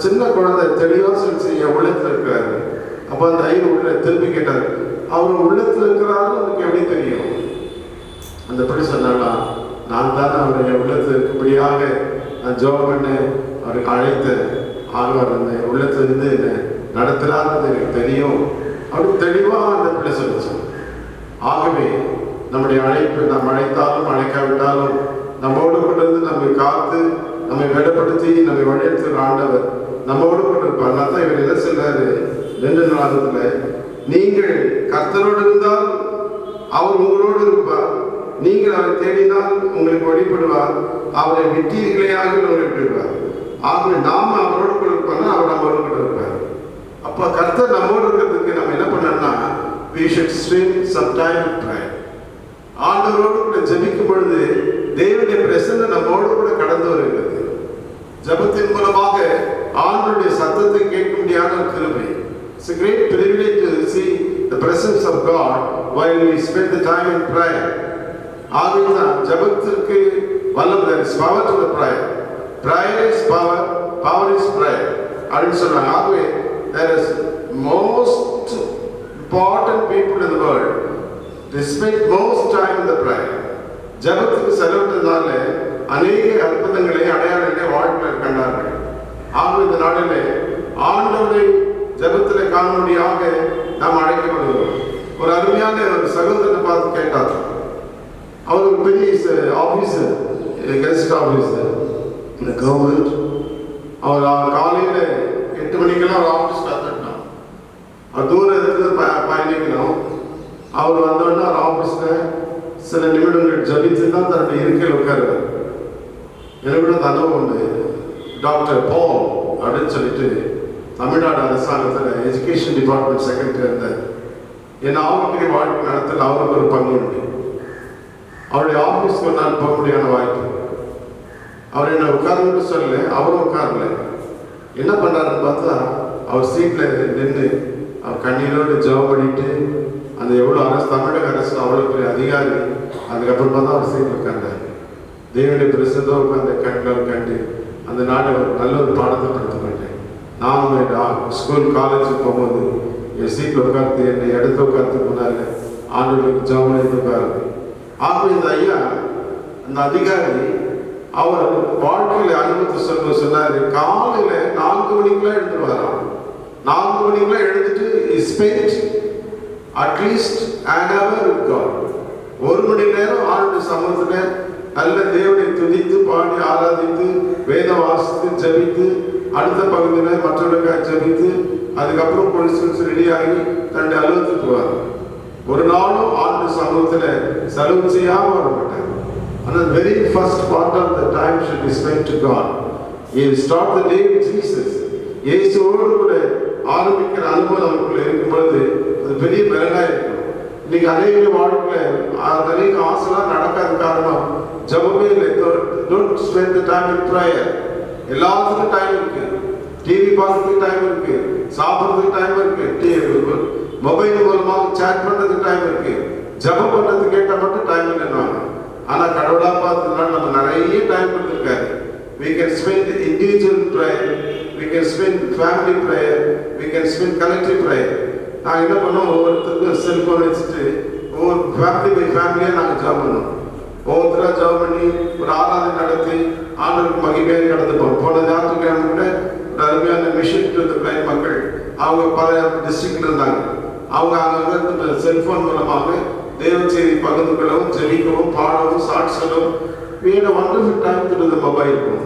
சின்ன குழந்தை தெளிவாக சொல்லிச்சு என் உள்ளத்தில் இருக்கிறாரு. அப்போ அந்த ஐடி உள்ள திரும்பி கேட்டார், அவர் உள்ளத்தில் இருக்கிறாரு அவருக்கு எப்படி தெரியும்? அந்த பிள்ளை சொன்னாலாம், நான் தானே அவர் என் உள்ளத்தில் இருக்கும்படியாக நான் ஜோம் பண்ணேன், அவருக்கு அழைத்தேன், ஆழ்வார் அந்த உள்ளத்திலிருந்து என்ன நடத்துகிறாருன்னு எனக்கு தெரியும் அப்படின்னு தெளிவாக அந்த பிள்ளை சொல்லிச்சு. ஆகவே நம்முடைய அழைப்பு நாம் அழைத்தாலும் அழைக்காவிட்டாலும் நம்மோடு கொண்டு நம்மை காத்து நம்மை வெளிப்படுத்தி நம்மை வழியெடுத்து ஆண்டவர் நம்மோடு கொண்டு இருப்பார். தான் இவர் என்ன சொல்றாரு 2 நாளத்தில், நீங்கள் கர்த்தரோடு இருந்தால் அவர் உங்களோடு இருப்பார், நீங்கள் அவரை தேடினால் உங்களுக்கு வழிபடுவார், அவரை விட்டீர்களையாக உங்களை விட்டுவிடுவார். ஆகவே நாம் அவரோடு கூட இருப்போம்னா அவர் நம்மோடு கூட இருப்பார். அப்போ கர்த்தர் நம்மோடு இருக்கிறதுக்கு நம்ம என்ன பண்ணோம்னா, we should spend some time in prayer. ஆண்டவரோடு கூட ஜெபிக்கும் பொழுது தேவனுடைய பிரசன்னம் நம்மோடு கூட கடந்து வருகிறது. ஜெபத்தின் மூலமாக ஆண்டவருடைய சத்தத்தை கேட்க முடியாத கிருபை. It's a great privilege to see the presence of God while we spend the time in prayer. ஆகவேதான் ஜெபத்திற்கு வல்லமை. there is power to the prayer. Prayer is power, power is prayer அப்படின்னு சொல்றாங்க. ஆகவே there is most important people in the world, they spend most time in the prayer. ஜெபத்துக்கு செலவிட்டதால அநேக அற்புதங்களை அடையாளங்களை வாழ்க்கையில் கண்டார்கள். ஆகவே இந்த நாளிலே ஆண்டவரை ஜெபத்தில் காணும்படியாக நாம் அழைக்கப்படுகிறோம். ஒரு அருமையான ஒரு சகோதரனை பார்த்து கேட்டார். அவர் ஒரு பெரிய ஆஃபீஸர், கெஸ்ட் ஆஃபீஸர் இந்த கவர்மெண்ட். அவர் காலையில் 8 மணிக்கெல்லாம் அவர் ஆஃபீஸ் கற்றுட்டான். அவர் தூரம் இருந்து பயணிக்கணும். அவர் வந்தோடனே அவர் ஆஃபீஸில் சில நிமிடங்கள் ஜபித்து தான் தன்னுடைய இருக்கையில் உட்காருவார். எனக்கு கூட அனுபவம் உண்டு. டாக்டர் பால் அப்படின்னு சொல்லிட்டு தமிழ்நாடு அரசாங்கத்தில் எஜுகேஷன் டிபார்ட்மெண்ட் செக்ரட்டரி இருந்தார். என் ஆரோக்கிய வாழ்க்கை நடத்தல் அவருக்கு ஒரு பங்கு உண்டு. அவருடைய ஆஃபீஸ்க்கு ஒரு நாள் போக முடியாத வாய்ப்பு. அவர் என்ன உட்கார்ந்து சொல்லலை, அவரும் உட்காரல. என்ன பண்ணாருன்னு பார்த்தா அவர் சீட்டில் நின்று அவர் கண்ணீரோடு ஜெபம் பண்ணிட்டு அந்த எவ்வளோ அரசு, தமிழக அரசு அவ்வளோ பெரிய அதிகாரி, அதுக்கப்புறமா தான் அவர் சீட்டில் உட்கார்ந்தார். தேவனுடைய பிரசித்தம் உட்கார்ந்து கண்கள் கண்டு அந்த நாட்டை ஒரு நல்ல ஒரு பாடத்தை படுத்த மாட்டேன். நான் ஸ்கூல் காலேஜுக்கு போகும்போது என் சீட்டில் உட்கார்ந்து என்னை எடுத்து உட்கார்த்துக்கு முன்னால ஆண்டுகளுக்கு ஜெபம் எடுத்து உட்காருது. ஆகவே இந்த ஐயா அந்த அதிகாரி அவர் வாழ்க்கையில் அனுபவத்தை சொன்னார். காலையில் 4 மணிக்கெல்லாம் எழுந்துருவாராம். 4 மணிக்கெல்லாம் எழுந்துட்டு spend at least an hour with God. 1 மணி நேரம் ஆண்டு சமூகத்தில் நல்ல தேவனை துதித்து பாடி ஆராதித்து வேதம் வாசித்து ஜபித்து அடுத்த பகுதியில் மற்றவர்களுக்காக ஜபித்து அதுக்கப்புறம் பொலிஸ் ரெடியாகி தன்னுடைய அலுவலகத்துக்கு போவார். ஒரு நாளும் ஆண்டு சமூகத்தில் செலவு செய்யாமல் வரப்பட்டார். ஆனால் very first part of the time should be spent to God. You start the day with Jesus. இயேசுவோடு கூட ஆரம்பிக்கிற அனுபவம் நமக்குள்ள இருக்கும் பொழுது அது பெரிய பலனாக இருக்கும். இன்னைக்கு அநேக வாழ்க்கையில் அநேக ஆசைலாம் நடக்காத காரணம் ஜபமே இல்லை. Don't spend the time in prayer. எல்லாத்துக்கும் டைம் இருக்கு. டிவி பார்க்கறதுக்கு டைம் இருக்கு, சாப்பிட்றதுக்கு டைம் இருக்கு, மொபைல் மூலமாக சேட் பண்ணுறதுக்கு டைம் இருக்கு, ஜபம் பண்ணுறதுக்கு கேட்டால் மட்டும் டைம் இல்லைன்னு. ஆனால் கடவுளாக பார்த்ததுனால நம்ம நிறைய டைம் கொடுத்துருக்காரு. We can spend individual prayer, we can spend family prayer, we can spend collective prayer. நாங்கள் என்ன பண்ணோம், ஒவ்வொருத்தருக்கும் செல்ஃபோன் வச்சுட்டு ஒவ்வொரு ஃபேமிலி பை ஃபேமிலியாக நாங்கள் ஜாப் பண்ணோம். ஒவ்வொருத்தராக ஜாப் பண்ணி ஒரு ஆராதனை நடத்தி ஆண்டவருக்கு மகிமையாக கடந்து போகிறோம். போன ஞாயிற்றுக்கிழமை கூட ஒரு அருமையான மிஷன் பிரைன் மக்கள் அவங்க பல டிஸ்ட்ரிக்டில் இருந்தாங்க. அவங்க அங்கே செல்ஃபோன் மூலமாக தேவ செய்தி பகிர்ந்து கொள்ளவும் ஜெபிக்கவும் பாடவும் சாட்சி சொல்லவும் வீட wonderful time to the mobile phone.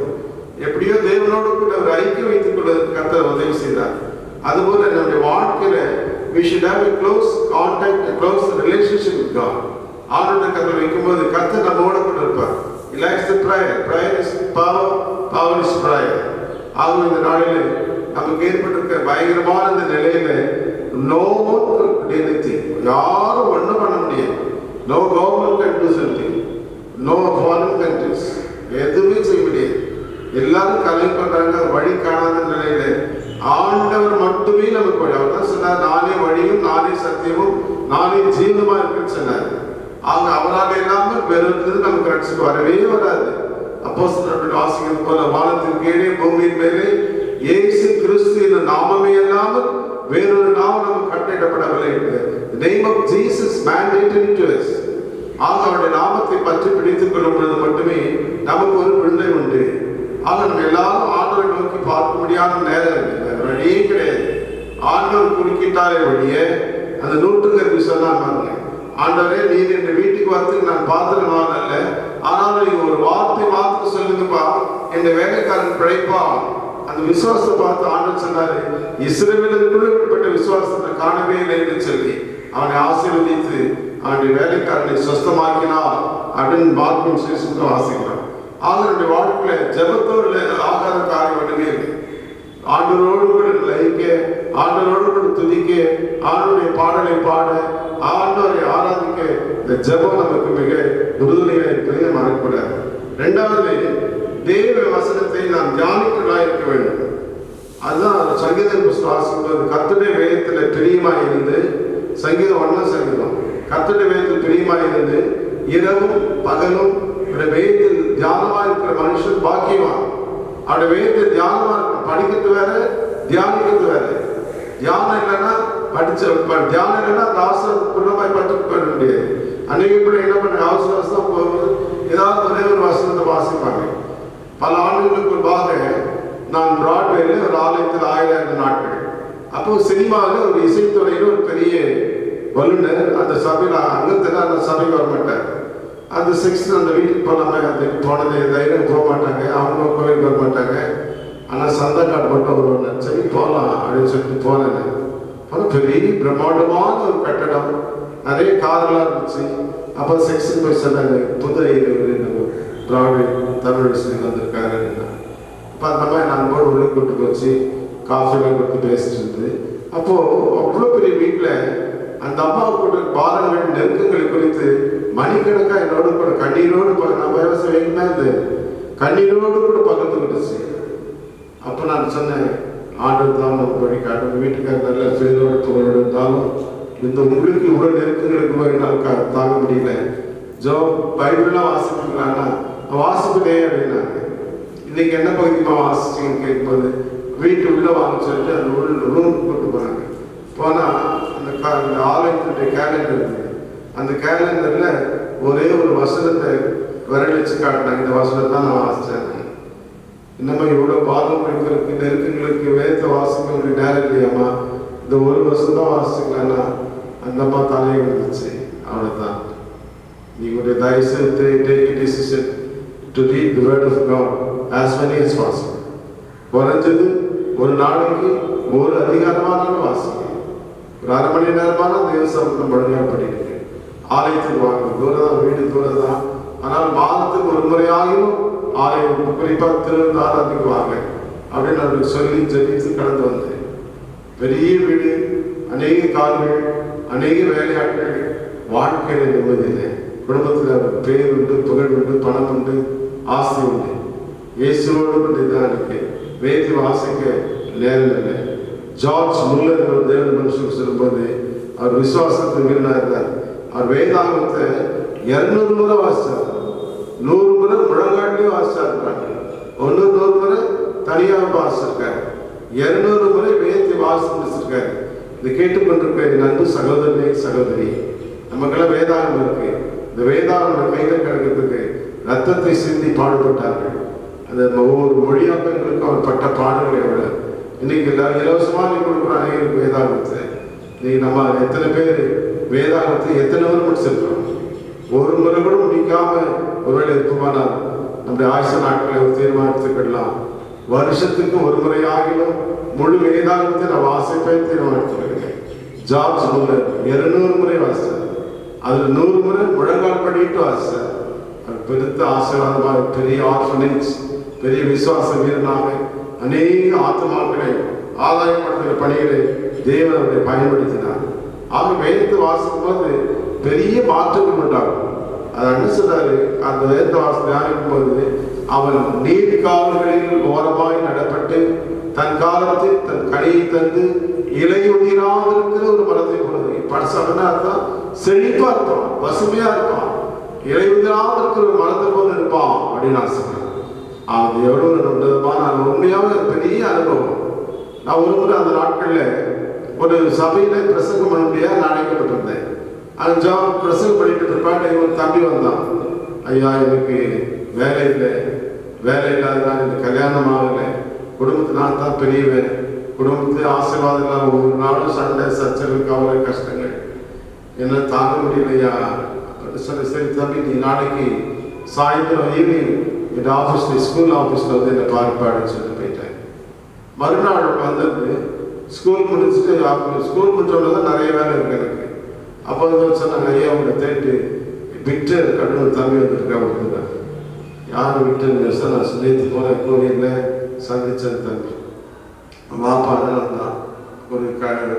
எப்படியோ தேவனோடு கூட ஒரு ஐக்கியம் வைத்துக் கொள்வதற்கு கர்த்தர் உதவி செய்தார். அதுபோல நம்முடைய வாழ்க்கையில we should have a close contact, a close relationship with God. ஆண்டவரை கர்த்தர் வைக்கும்போது கர்த்தர் நம்மோடு கூட இருப்பார். He likes the prayer. Prayer is power, power is prayer. ஆகவே இந்த நாளில் நமக்கு ஏற்பட்டிருக்க பயங்கரமான இந்த நிலையில யாரும் ஒன்றும் பண்ண முடியாது. No government can do something. No foreign countries. எதுவுமே செய்ய முடியாது. எல்லாரும் கலை பண்றாங்க, வழி காணாத நிலையில ஆண்டவர் மட்டுமே நமக்கு வழி. அவர் தான் சொன்னார், நானே வழியும் நானே சத்தியமும் நானே ஜீவனுமா இருக்குன்னு சொன்னார். அவங்க அவரால் இல்லாமல் வேறொரு நமக்கு ரட்சிப்பு வரவே வராது. அப்போஸ்தலர்கள் வாசிக்கிறது போல வானத்தின் கீழே பூமியின் மேலே இயேசு கிறிஸ்து என்ற நாமமே இல்லாமல் வேறொரு நாமம் நமக்கு கட்டளையிடப்படவில்லை. The name of Jesus mandated to us. ஆக அவருடைய நாமத்தை பற்றி பிடித்துக் கொள்ளும் பொழுது மட்டுமே நமக்கு ஒரு விடுதலை உண்டு. ஆக நம்ம எல்லாரும் ஆண்டவரை நோக்கி பார்க்க முடியாத நேரம் இல்லை, வழியே கிடையாது. ஆண்டவர் குறுக்கிட்டாலே வழியே அந்த நூற்றுக்கு சொன்னாங்க, ஆண்டவரே நீர் என் வீட்டுக்கு வரத்துக்கு நான் பாத்திரமான அல்ல, ஆனால் நீங்க ஒரு வார்த்தை மாத்திரம் சொல்லுங்கப்பா, என் வேலைக்காரன் பிழைப்பா. அந்த விசுவாசத்தை பார்த்து ஆண்டவர் சொன்னாரு, இஸ்ரவேலுக்குள்ள இப்படிப்பட்ட விசுவாசத்தை காணவே இல்லை என்று சொல்லி அவனை ஆசீர்வதித்து அவனுடைய வேலைக்காரனை சொஸ்தமாக்கினார் அப்படின்னு மார்க்கும் சுவிசேஷத்துல வாசிக்கிறான். ஆக நம்முடைய வாழ்க்கையில ஜெபத்தோடு ஆகாத காரியம் ஒன்றுமே இல்லை. ஆண்டவரோடு கூட லயிக்க, ஆண்டவரோடு கூட துதிக்க, ஆண்டவருடைய பாடலை பாட, ஆண்டவரை ஆராதிக்க இந்த ஜெபம் நமக்கு மிக உறுதுணையாக இருப்பதை மறக்கக்கூடாது. இரண்டாவது, தேவ வசனத்தை நாம் தியானிக்கிறதா இருக்க வேண்டும். அதுதான் சங்கீத புஸ்தகம் வாசிக்கும்போது கர்த்தருடைய வேதத்தில் பிரியமாய் இருந்து, சங்கீதம் 1 சங்கீதம், கர்த்தருடைய வேதத்தில் பிரியமாய் இருந்து இரவும் பகலும் வேதத்தில் தியானமா இருக்கிற மனுஷன் பாக்கியவான். அவருடைய வேதத்தை தியானமா இருக்க, படிக்கிறது வேற தியானிக்கிறது வேற. தியானம் இல்லைன்னா தியானம் இல்லைன்னா அந்த அவசரம் குள்ளமாய் பட்டு போயிட முடியாது. அன்னைக்கு கூட என்ன பண்ண அவசரம் போகும்போது ஏதாவது ஒரே ஒரு வசனத்தை வாசிப்பாங்க. பல ஆண்டுகளுக்கு முன்பாக நான் பிராட்வேல ஒரு ஆலயத்தில் 1000 நாட்கள். அப்போ சினிமாவில் ஒரு இசைத்துறையில் ஒரு பெரிய வல்லுநர் அந்த சபையில் அங்கத்தில் அந்த சபைக்கு வர மாட்டார். அந்த 6 அந்த வீட்டுக்கு போனாங்க, அதுக்கு போனது தைரியம் போக மாட்டாங்க, அவங்க கோயிலுக்கு வர மாட்டாங்க. ஆனால் சந்தை கார்டு மட்டும் வருவாங்க. சரி போகலாம் அப்படின்னு சொல்லிட்டு போனேன். ஆனால் பெரிய பிரம்மாண்டமான ஒரு கட்டடம், நிறைய காரெல்லாம் இருந்துச்சு. அப்போ 6 போய் சொன்னாங்க, புது பிராட்வே தமிழ் சொல்லி வந்திருக்காரு. இப்போ அந்த மாதிரி நான் போய் உள்ள கூட்டு போச்சு, காஃபிலாம் கொடுத்து பேசிட்டு இருந்து. அப்போது அவ்வளோ பெரிய வீட்டில் அந்த அம்மாவுக்கு பாரங்கள் நெருக்கங்களை குறித்து மணிக்கணக்காக என்னோடு கூட கண்ணீரோடு நான் விவசாயம் வேணும்னா இந்த கண்ணீரோடு கூட பகிர்ந்துக்கிட்டுச்சு. அப்போ நான் சொன்னேன், ஆண்டவர் தான் நம்ம வழிகாட்டும், வீட்டுக்கார நல்ல பேரோடு புகழோடு இருந்தாலும் இந்த உங்களுக்கு இவ்வளோ நெருக்கங்களுக்கு என்னால் தாங்க முடியல. பைபிள்லாம் வாசிப்பீங்களான்னா வாசிப்பதே அப்படின்னாங்க. இன்னைக்கு என்ன பகுதிமா வாசிச்சிங்கன்னு கேட்கும்போது வீட்டு உள்ள வாங்க சொல்லிட்டு அந்த ரூமுக்கு கூட்டு போனாங்க. போனால் அந்த ஆலயத்தினுடைய கேலண்டர் இருந்தது. அந்த கேலண்டரில் ஒரே ஒரு வசனத்தை விரலிச்சு காட்டினாங்க. இந்த வசனத்தை தான் நான் வாசித்தேன். இன்னமும் இவ்வளோ பாரம்பரியங்களுக்கு நெருக்கங்களுக்கு வேதத்தை வாசிக்க நேரம் இல்லையாம்மா, இந்த ஒரு வருஷம் தான் வாசிக்கலான்னா அந்த அம்மா தலையை வந்துச்சு. அவ்வளோதான். நீங்களுடைய தயவுசெய்து take a decision to read the word of God as many as possible. குறைஞ்சது ஒரு நாளைக்கு ஒரு அதிகாரமானாலும் வாசிங்க. ஒரு 1/2 மணி நேரமான தேவசம் முழுமையாக படிக்கிறீங்க. ஆலயத்துக்கு வாங்க, தூரம் தான், வீடு தூரம் தான். ஆனால் மாதத்துக்கு ஒரு முறையாகவும் ஆலயம் குறிப்பாக திருவிழா ஆராதிக்கு வாங்க அப்படின்னு அவருக்கு சொல்லி ஜெபித்து கடந்து வந்தேன். பெரிய வீடு, அநேக கால்கள், அநேக வேலையாட்கள், வாழ்க்கையில் நிம்மதியில்லை. குடும்பத்தில் பேர் உண்டு, புகழ் உண்டு, பணம் உண்டு, ஆசை உண்டு. இயேசுவோடு கொண்டு தான் இருக்கு. வேதி வாசிக்க நேரம் இல்லை. ஜார்ஜ் முல்லர் ஒரு தேவ மனுஷன் சொல்லும்போது அவர் விசுவாசத்துக்கு மீறினா இருந்தார். அவர் வேதாகமத்தை 200 முறை வாசித்தார். 100 முறை முழங்காட்டிலே வாசிச்சிருக்காங்க, 100 முறை தனியாக வாசிச்சிருக்காரு, 200 முறை வேதத்தை வாசிச்சிருக்காரு. இதை கேட்டுக்கொண்டிருக்க என் அன்பு சகோதரனே சகோதரி, நமக்கெல்லாம் வேதாகம் இருக்கு. இந்த வேதாகம் கையில் கிடக்கிறதுக்கு ரத்தத்தை சிந்தி பாடுபட்டார்கள். அந்த ஒவ்வொரு மொழியாக்கங்களுக்கும் அவர் பட்ட பாடல்கள் எவ்வளவு. இன்னைக்கு எல்லாரும் இலவசமாக நீ கொடுக்குற அனைவருக்கு வேதாகத்தை. இன்னைக்கு நம்ம எத்தனை பேர் வேதாகத்தை எத்தனை முறை முடிச்சிருக்கிறோம்? ஒரு முறை கூட முடிக்காம ஒருவேளை இருக்குமானால் நம்முடைய ஆயுச நாட்களை ஒரு தீர்மானித்துக்கிடலாம். வருஷத்துக்கு ஒரு முறையாகிலும் முழு வேதாகத்தை நான் வாசிப்பேன் தீர்மானித்துக்கிறேன். ஜார்ஜ் முல்லர் 200 முறை வாசித்தார். அதில் 100 முறை முழங்கால் பண்ணிட்டு வாசித்தார். அது பெருத்த ஆசீர்வாதமாக பெரிய ஆர்ஃபனேஜ், பெரிய விசுவாச வீரனாக அநேக ஆத்மாக்களை ஆதாயப்படுத்துகிற பணிகளை தேவன் அவரை பயன்படுத்தினார். ஆக வேதத்தை வாசிக்கும் போது பெரிய மாற்றங்கள் உண்டாகும். அது என்ன சொல்றாரு, அந்த வேதவாசம் தியானிக்கும் போது அவன் நீர் கால்களில் ஓரமாய் நடப்பட்டு தன் காலத்தில் தன் கனியை தந்து இலையுதிராக இருக்கிற ஒரு மரத்தை போனது. படசம்னா அர்த்தம் செழிப்பா இருப்பான், பசுமையா இருப்பான், இலையுதிராக இருக்கிற ஒரு மரத்தை போல இருப்பான் அப்படின்னு நான் சொல்றேன். அது எவ்வளவு விதமான உண்மையாக பெரிய அனுபவம். நான் ஒரு முறை அந்த நாட்கள்ல ஒரு சபையில பிரசங்கம் பண்ண முடியாது நான் அழைக்கப்பட்டிருந்தேன். அந்த பிரசங்கம் பண்ணிட்டு இருப்பாங்க. இவன் தம்பி வந்தான், ஐயா எனக்கு வேலை இல்லை, வேலை இல்லாததான் எனக்கு கல்யாணம் ஆகலை, குடும்பத்து நான் தான் பெரியவன், குடும்பத்து ஆசீர்வாதம் ஒவ்வொரு நாளும் சண்டை சச்சரவு கவலை கஷ்டங்கள் என்ன தாங்க முடியலையா சொல்லி, சரி தம்பி நீ நாளைக்கு சாயந்தரம் ஈவினிங் என் ஆஃபீஸில் ஸ்கூல் ஆஃபீஸில் வந்து என்னை பார்ப்பாடுன்னு சொல்லி போயிட்டேன். மறுநாள் வந்தது ஸ்கூல் முடிச்சுட்டு ஸ்கூல் முடிச்சோட தான் நிறைய வேலை இருக்கு எனக்கு. அப்போ வந்து சொன்னாங்க, ஐயா அவங்க தேட்டு விக்டர் அப்படின்னு தம்பி வந்துருக்கா அப்படின்னா, யார் விக்டர் சார் நான் நேற்று போன கோவிலில் சந்திச்சேன் தம்பி வாப்பான்னு வந்தான். ஒரு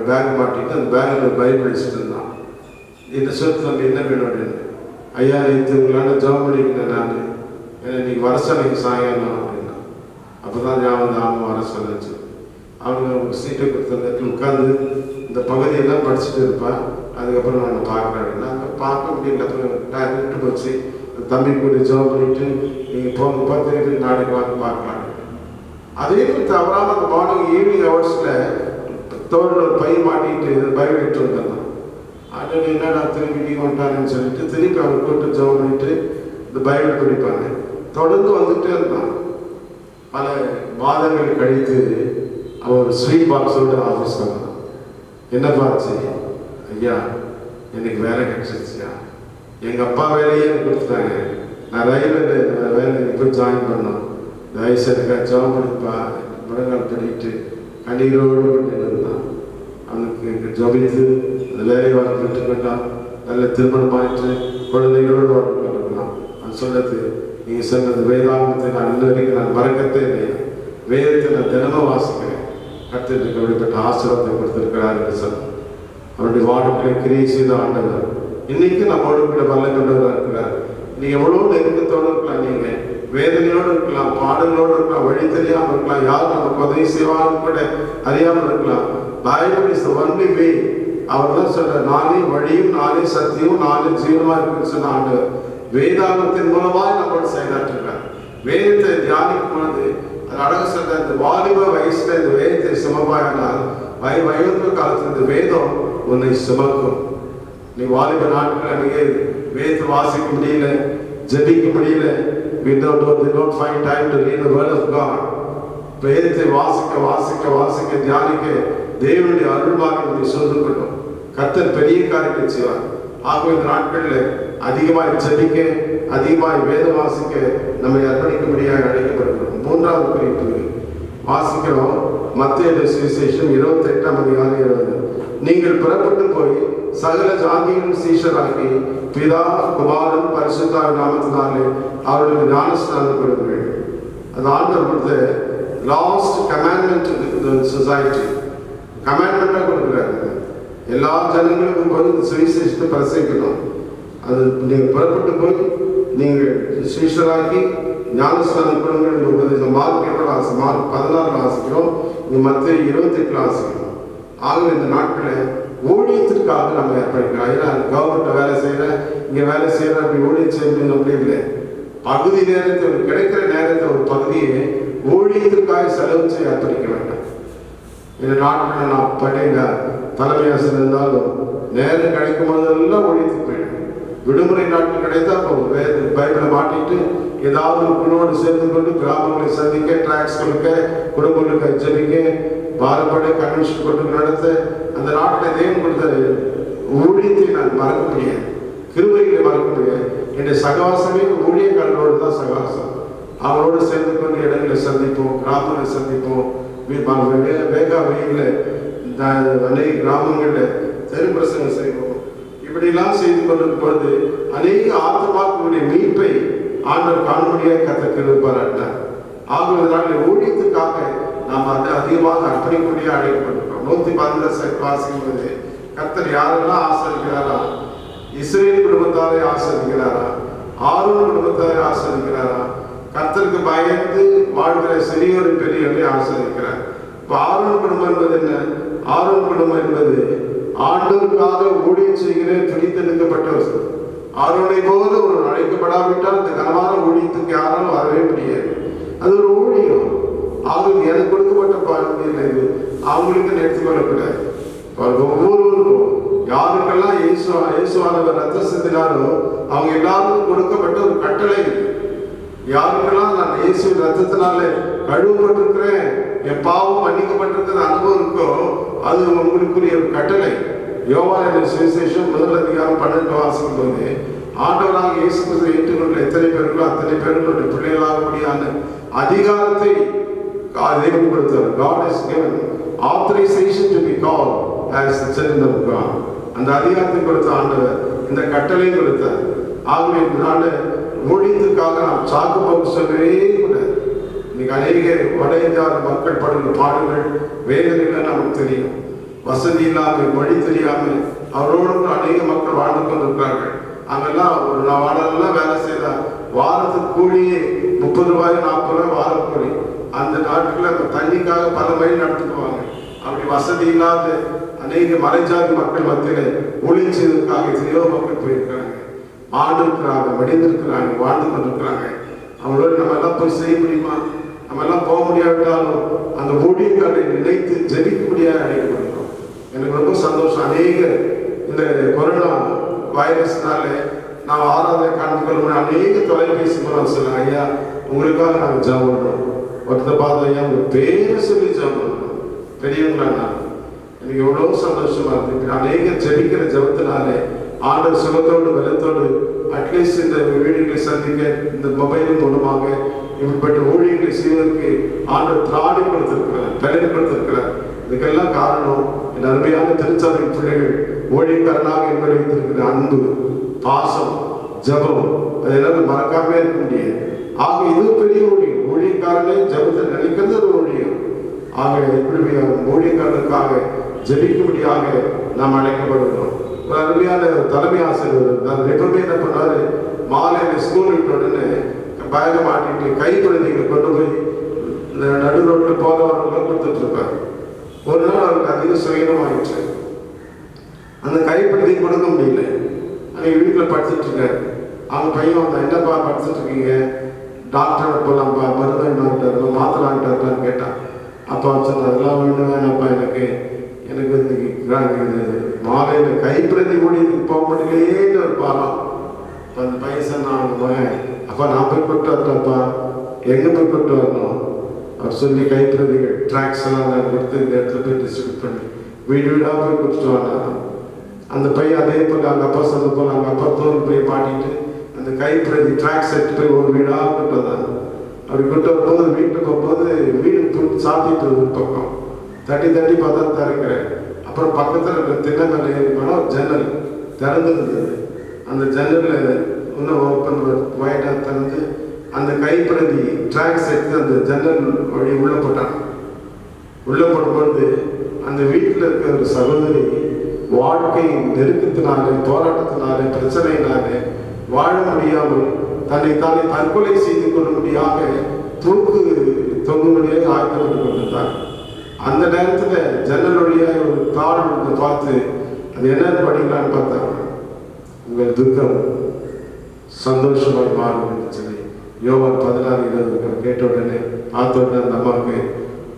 பேக் மாட்டிட்டு அந்த பேக்கில் பைபிள் வச்சுட்டு இருந்தான். என்ன சொல்லி தம்பி என்ன வேணும் அப்படின்னு, ஐயா நேற்று உங்களான ஜாப் பண்ணிக்கிட்டேன் நான், ஏன்னா நீங்கள் வர சொன்னீங்க சாயங்காலம் அப்படின்னா. அப்போ தான் ஞாபகம் ஆமாம் வர சொல்லிச்சு. அவங்க சீட்டை கொடுத்த உட்காந்து இந்த பகுதியெல்லாம் படிச்சுட்டு இருப்பேன். அதுக்கப்புறம் நான் பார்க்குறேன் அப்படின்னா அங்கே பார்க்க முடியல. அப்புறம் டைம் விட்டு போச்சு, தம்பி கூட ஜாப் பண்ணிட்டு நீங்கள் போங்க பார்த்துக்கிட்டு நாளைக்கு வாங்க பார்க்கலாம். அதே மாதிரி தவறாமல் அந்த மார்னிங் ஈவினிங் ஹவர்ஸில் தோழர் ஒரு பை மாட்டிட்டு பைபிள் எடுத்து வந்துடலாம். அது என்னடா திரும்பி நீ வந்துட்டாருன்னு சொல்லிட்டு திருப்பி அவங்க கூட்டு ஜாப் பண்ணிட்டு இந்த பைபிள் படிப்பாங்க. தொடர்ந்து வந்துட்டே இருந்தான். பல மாதங்கள் கழித்து அவன் ஒரு ஸ்வீட் பாக்ஸோட ஆஃபீஸ் வந்தான். என்ன பார்த்து, ஐயா எனக்கு வேலை கிடைச்சிருச்சியா, எங்கள் அப்பா வேலையே எனக்கு கொடுத்துட்டாங்க, நான் ரயில்வே வேலை போய் ஜாயின் பண்ணோம், வயசுக்கா ஜாப் பண்ணிப்பா முழங்கால் பண்ணிட்டு கண்ணீரோடு கொண்டு இருந்தான். அவனுக்கு ஜபித்து அந்த வேலை வாழ்க்கை விட்டுக்கிட்டான். நல்ல திருமணம் ஆயிட்டு குழந்தைகளோடு வாழ்க்கை. அவன் சொன்னது, நீங்கள் சொன்னது வேதாகமத்தை நான் இன்ன வரைக்கும் நான் மறக்கத்தே இல்லையா, வேதத்தை நான் தினமும் வாசிக்கிறேன், கர்த்தருக்கு அப்படிப்பட்ட ஆசீர்வாதத்தை கொடுத்திருக்கிறார் என்று சொன்னார். அவருடைய வாழ்க்கையை கிரியை செய்த ஆண்டவர் இன்னைக்கு நம்மளோட கூட வல்லமையுள்ளவராக இருக்கிறார். நீங்க எவ்வளவு நெருக்கத்தோடு இருக்கலாம், நீங்க வேதனையோடு இருக்கலாம், பாடங்களோடு இருக்கலாம், வழி தெரியாமல் இருக்கலாம், யார் நமக்கு உதவி செய்வான்னு கூட அறியாமல் இருக்கலாம். Bible is the only way. அவர் தான் சொல்ற, நானே வழியும் நானே சத்தியமும் நானே ஜீவனமா இருக்குன்னு சொன்ன ஆண்டவர் வேதாகமத்தின் மூலமாக நம்மளோட செயலாற்றுகிறார். வேதத்தை தியானிக்கும் பொழுது அது அழகு சொல்ற, இந்த வாலிப வயசுல இந்த வேதத்தை சுமப்பாயினால் வயது காலத்தில் இந்த வேதம் உன்னை சுமக்கும். நீ வாலிப நாட்கள் அன்றைக்கே வேதத்தை வாசிக்க முடியல, ஜபிக்க முடியல, we don't find time to read the word of God. வேதத்தை வாசிக்க வாசிக்க வாசிக்க தியானிக்க தேவனுடைய அருள்வாக்கு நீ சொல்லிக்கொள்ளும். கர்த்தர் பெரிய காரியத்தை செய்வார். ஆகவே இந்த நாட்களில் அதிகமாய் ஜபிக்க, அதிகமாய் வேதம் வாசிக்க நம்மை அர்ப்பணிக்கும்படியாக அழைக்கப்படுகிறோம். மூன்றாவது குறிப்பு வாசிக்கிறோம். மத்தேயு சுவிசேஷம் 28:20. நீங்கள் புறப்பட்டு போய் சகல ஜாதிகளும் சீஷராகி பிதா குமாரன் பரிசுத்தாவின் நாமத்தினாலே அவர்களுக்கு ஞானஸ்நானம் கொடுங்கள். அது ஆண்டவர் கொடுத்த லாஸ்ட் கமாண்ட்மெண்ட் டு சொசைட்டி. கமாண்ட்மெண்ட்டாக கொடுக்குறாரு. எல்லா ஜனங்களுக்கும் போய் இந்த சுவிசேஷத்தை பிரசங்கிக்கணும். அது நீங்கள் புறப்பட்டு போய் நீங்கள் சீஷராகி ஞானஸ்நானம் கொடுங்கள் உபதேசம். மார்க் 16 வாசிக்கிறோம், இங்கே மத்தேயு 28 வாசிக்கிறோம். ஆகவே இந்த நாட்களில் ஊழியத்திற்காக நம்ம ஏற்படுகிறோம். ஏன்னா கவர்மெண்ட்ல வேலை செய்கிறேன், இங்கே வேலை செய்கிறேன், அப்படி ஊழியம் செய்யணும் அப்படி இல்லை. பகுதி நேரத்தை கிடைக்கிற நேரத்தை ஒரு பகுதியை ஊழியத்திற்காக செலவு செய்ய ஏற்படுத்த வேண்டாம். இந்த நாட்களில் நான் படைங்க தலைமையாசன் இருந்தாலும் நேரம் கிடைக்கும் போதெல்லாம் ஊழியத்துக்கு போயிடும். விடுமுறை நாட்கள் கிடைத்தா பைபிளை மாட்டிட்டு ஏதாவது குழுவோடு சேர்ந்து கொண்டு கிராமங்களை சந்திக்க, டிராக்ஸ் கொடுக்க, குடும்பங்களுக்கு ஜபிக்க, பாரப்பட கன்வென்ஷன் கொண்டு நடத்த அந்த நாட்டில் தேவன் கொடுத்த ஊழியத்தை நான் மறக்க முடியாது, கிருபைகளை மறக்க முடியாது. என்னுடைய சகவாசமே ஊழியக்காரர்களோடு தான் சகவாசம். அவரோடு சேர்ந்து கொண்டு இடங்களை சந்திப்போம், கிராமங்களை சந்திப்போம். வேகா வெயிலில் அநேக கிராமங்களில் தெருப்பிரசங்கம் செய்வோம். இப்படிலாம் செய்து கொண்டிருக்கும் பொழுது அநேக ஆத்மாக்களுடைய மீட்பை ஆண்டவர் காணும்படியாக கர்த்தர் பாராட்டினார். ஆகுவதனால ஊழியத்துக்காக நாம் அதை அதிகமாக அர்ப்பணிக்கக்கூடிய அழைக்கப்பட்டிருக்கிறோம். 114 வாசிக்கும் போது கர்த்தர் யாரெல்லாம் ஆசிரிக்கிறாரோ இஸ்ரேல் குடும்பத்தாரை ஆசீர்வதிக்கிறாரா? ஆரோன் குடும்பத்தாரை ஆசீர்வதிக்கிறாரா? கர்த்தருக்கு பயந்து வாழ்கிற சிறியோரின் பெரியவரை ஆசீர்வதிக்கிறார். இப்போ ஆரோன் குடும்பம் என்பது என்ன? ஆரோன் குடும்பம் என்பது ஆண்டவருக்காக ஊழியம் செய்கிற பிடித்தெடுக்கப்பட்டவர். ஆரோனை போல ஒரு அழைக்கப்படாவிட்டால் இந்த கனமான ஊழியத்துக்கு யாரும் வரவே முடியாது. அது ஒரு ஊழியம். அவங்களுக்கு எனக்கு கொடுக்கப்பட்ட பாடங்கள் இது அவங்களுக்கு எடுத்துக்கொள்ளக்கூடாது. ஒவ்வொருவருக்கும் யாருக்கெல்லாம் இயேசுவானவர் ரத்த சிந்தினாரோ அவங்க எல்லாருக்கும் கொடுக்கப்பட்ட ஒரு கட்டளை. யாருக்கெல்லாம் நான் இயேசு ரத்தத்தினால கழுவப்பட்டிருக்கிறேன், என் பாவம் மன்னிக்கப்பட்டிருக்கிற அனுபவம் இருக்கோ அது உங்களுக்குரிய ஒரு கட்டளை. யோவான் சுவிசேஷம் 1:12 வாசிக்கும் போது ஆண்டவராக இயேசு கிறிஸ்துவை ஏற்றுக்கொண்ட எத்தனை பேர்களோ அத்தனை பேர்களுடைய பிள்ளைகளாகக்கூடியான அதிகாரத்தை தேவன் கொடுத்தார். God has given authorization to be called as the children of God. அந்த அதிகாரத்தை கொடுத்த ஆண்டவர் இந்த கட்டளை கொடுத்தார். ஆகவே இதனால ஊழியத்துக்காக நாம் சாக்கு போக்கு சொல்லவே கூடாது. இன்னைக்கு அநேக வட இந்தியாவில மக்கள் படுகிற பாடுகள் வேதனைகள் நமக்கு தெரியும். வசதி இல்லாமல் மொழி தெரியாமல் அவரோடு அநேக மக்கள் வாழ்ந்து கொண்டிருக்கிறார்கள். அங்கெல்லாம் ஒரு வாடெல்லாம் வேலை செய்தால் வாரத்துக்கு கூலியே 30 ரூபாய் 40 ரூபாய் வார கூலி. அந்த நாட்களில் தண்ணிக்காக பல மைல் நடத்துக்குவாங்க. அப்படி வசதி இல்லாத அநேக மலைஜாதி மக்கள் மத்தியில் ஒளிச்சதுக்காக எத்தனையோ மக்கள் போயிருக்கிறாங்க, ஆண்டிருக்கிறாங்க, மடிந்திருக்கிறாங்க, வாழ்ந்து கொண்டிருக்கிறாங்க. அவங்களோட நம்ம எல்லாம் போய் செய்ய முடியுமா? நம்ம எல்லாம் போக முடியாவிட்டாலும் அந்த ஊழியர்களை நினைத்து ஜெபிக்க முடியாது அழைக்கப்படுகிறோம். எனக்கு ரொம்ப சந்தோஷம். அநேக இந்த கொரோனா வைரஸ்னால நான் ஆராதனை கலந்து கொள்ள அநேக தொலைபேசி மூலம் சொல்லுங்க, ஐயா உங்களுக்காக நாங்கள் ஜெபம் பண்ணுறோம். ஒருத்தர் பார்த்து ஐயா உங்க பேரை சொல்லி ஜெபம் பண்ணுறோம். பெரியவங்களா நான் எனக்கு எவ்வளோ சந்தோஷமா இருக்கு. அநேக ஜெபிக்கிற ஜெபத்தினாலே ஆண்டவர் சுகத்தோடு வெள்ளத்தோடு அட்லீஸ்ட் இந்த வீடுகளை சந்திக்க இந்த மொபைல் மூலமாக இப்படிப்பட்ட ஊழியர்களை செய்வதற்கு ஆண்டவர் திராணி கொடுத்திருக்கிறார், பலன் கொடுத்திருக்கிறார். இதுக்கெல்லாம் காரணம் என் அருமையான திருச்சபை பிள்ளைகள் ஊழியக்காரனாக என்பதை வைத்திருக்கிற அன்பு, பாசம், ஜபம் அதெல்லாம் மறக்காம இருக்க முடியாது. ஆக இது பெரிய ஊழியம். ஊழியக்காரனே ஜபத்தை நினைக்கிறது ஒரு ஊழியம். ஆக இப்படி ஊழியக்காரனுக்காக ஜபிக்கும்படியாக நாம் அழைக்கப்படுகிறோம். ஒரு அருமையான தலைமை ஆசிரியர் எப்பவுமே என்ன பண்ணாரு, மாலையில ஸ்கூல் விட்ட உடனே பேக மாட்டிட்டு கைப்பிரதிகளை கொண்டு போய் இந்த நடு ரோட்டில் போறவர்களுக்கு கொடுத்துட்டு இருப்பாரு. ஒரு நாள் அவருக்கு அதிக சுயனமாயிடுச்சு. அந்த கைப்பிரதி கொடுக்க முடியல. அன்னைக்கு வீட்டில் படிச்சுட்டு இருக்காரு. அவங்க பையன் வந்தா, என்னப்பா படிச்சுட்டு இருக்கீங்க? டாக்டர் போகலாம்ப்பா, மருந்து வாங்கிட்டாரு, மாத்திரை வாங்கிட்டாருன்னு கேட்டான். அப்பா சொன்ன அதெல்லாம் ஒன்றும் வேணாப்பா, எனக்கு இது மாலையில் கைப்பிரதி ஊழியத்துக்கு போக முடியலேன்னு ஒரு பாலம். இப்போ அந்த பையன் சொன்னான், அப்பா நான் போய் கொண்டு வரட்டப்பா. எங்கே போய் கொண்டு வரணும்? அவர் சொல்லி கைப்பிரதிகள் ட்ராக்ஸ் எல்லாம் நான் கொடுத்து இந்த இடத்துல போய் டிஸ்ட்ரிபியூட் பண்ணி வீடு வீடாக போய் கொடுத்துட்டு வந்தாங்க. அந்த பையன் அதே போல் அவங்க அப்பா சொன்ன போல் அவங்க அப்பா தோல் போய் பாட்டிட்டு அந்த கைப்பிரதி ட்ராக்ஸ் எடுத்து போய் ஒரு வீடாக கொண்டு வந்தாங்க. அப்படி கொண்டு வரும்போது வீட்டுக்கு போகும்போது வீடு சாத்திட்டு ஒரு பக்கம் தட்டி தட்டி பார்த்தா திறக்கிறேன். அப்புறம் பக்கத்தில் இருக்கிற திண்ணை மேலே ஏறி போனால் ஒரு ஜன்னல் திறந்துருந்தது. அந்த ஜன்னலில் இன்னும் ஓப்பன் ஒயிட்டாக திறந்து அந்த கைப்பிரதி ட்ராக்ஸ் எடுத்து அந்த ஜன்னல் வழி உள்ளே போட்டாங்க. உள்ளே போடும்பொழுது அந்த வீட்டில் இருக்கிற ஒரு சகோதரி வாழ்க்கை நெருக்கத்தினாலே, போராட்டத்தினாலே, பிரச்சனையினாலே வாழ முடியாமல் தன்னை தானே தற்கொலை செய்து கொள்ளும்படியாக தொங்கும்படியாக ஆய்க்கப்பட்டு கொண்டிருந்தார். அந்த நேரத்தில் ஜன்னல் வழியாக ஒரு தாள் பார்த்து அது என்னன்னு படிக்கலான்னு பார்த்தாங்க. உங்கள் துக்கம் சந்தோஷமாக மாறும் என்று சொல்லி யோவான் 16:20 கேட்ட உடனே பார்த்த உடனே அந்த அம்மாவுக்கு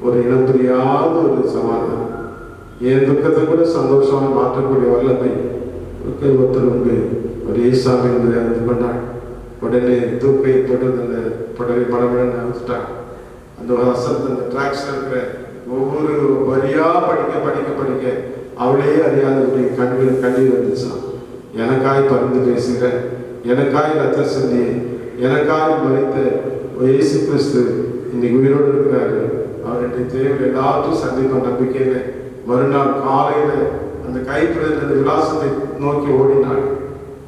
ஒரு இனம் புரியாத ஒரு சமாதானம். என் துக்கத்தை கூட சந்தோஷமாக மாற்றக்கூடிய வல்லமை ஒருத்தர் உண்டு ஒரு ஏசாமி என்பதை அறிந்து கொண்டாள். உடனே தூக்கை போட்டு அந்த புடவை படபடன்னு அனுப்பிச்சிட்டாங்க. அந்த வசனத்தை அந்த ட்ராக்ஸில் இருக்கிற ஒவ்வொரு வரியாக படிக்க அவளே அறியாத கண்ணீர் வந்துச்சான். எனக்காய் பரிந்து பேசுகிறேன், எனக்காய் ரத்த சிந்தி, எனக்காய் மறித்த இயேசு கிறிஸ்து இன்னைக்கு உயிரோடு இருக்கிறாரு. அவருடைய தேவையில் எல்லாத்தையும் சந்திப்ப நம்பிக்கையில மறுநாள் காலையில் அந்த கைப்பிடித்த அந்த விலாசத்தை நோக்கி ஓடினாள்.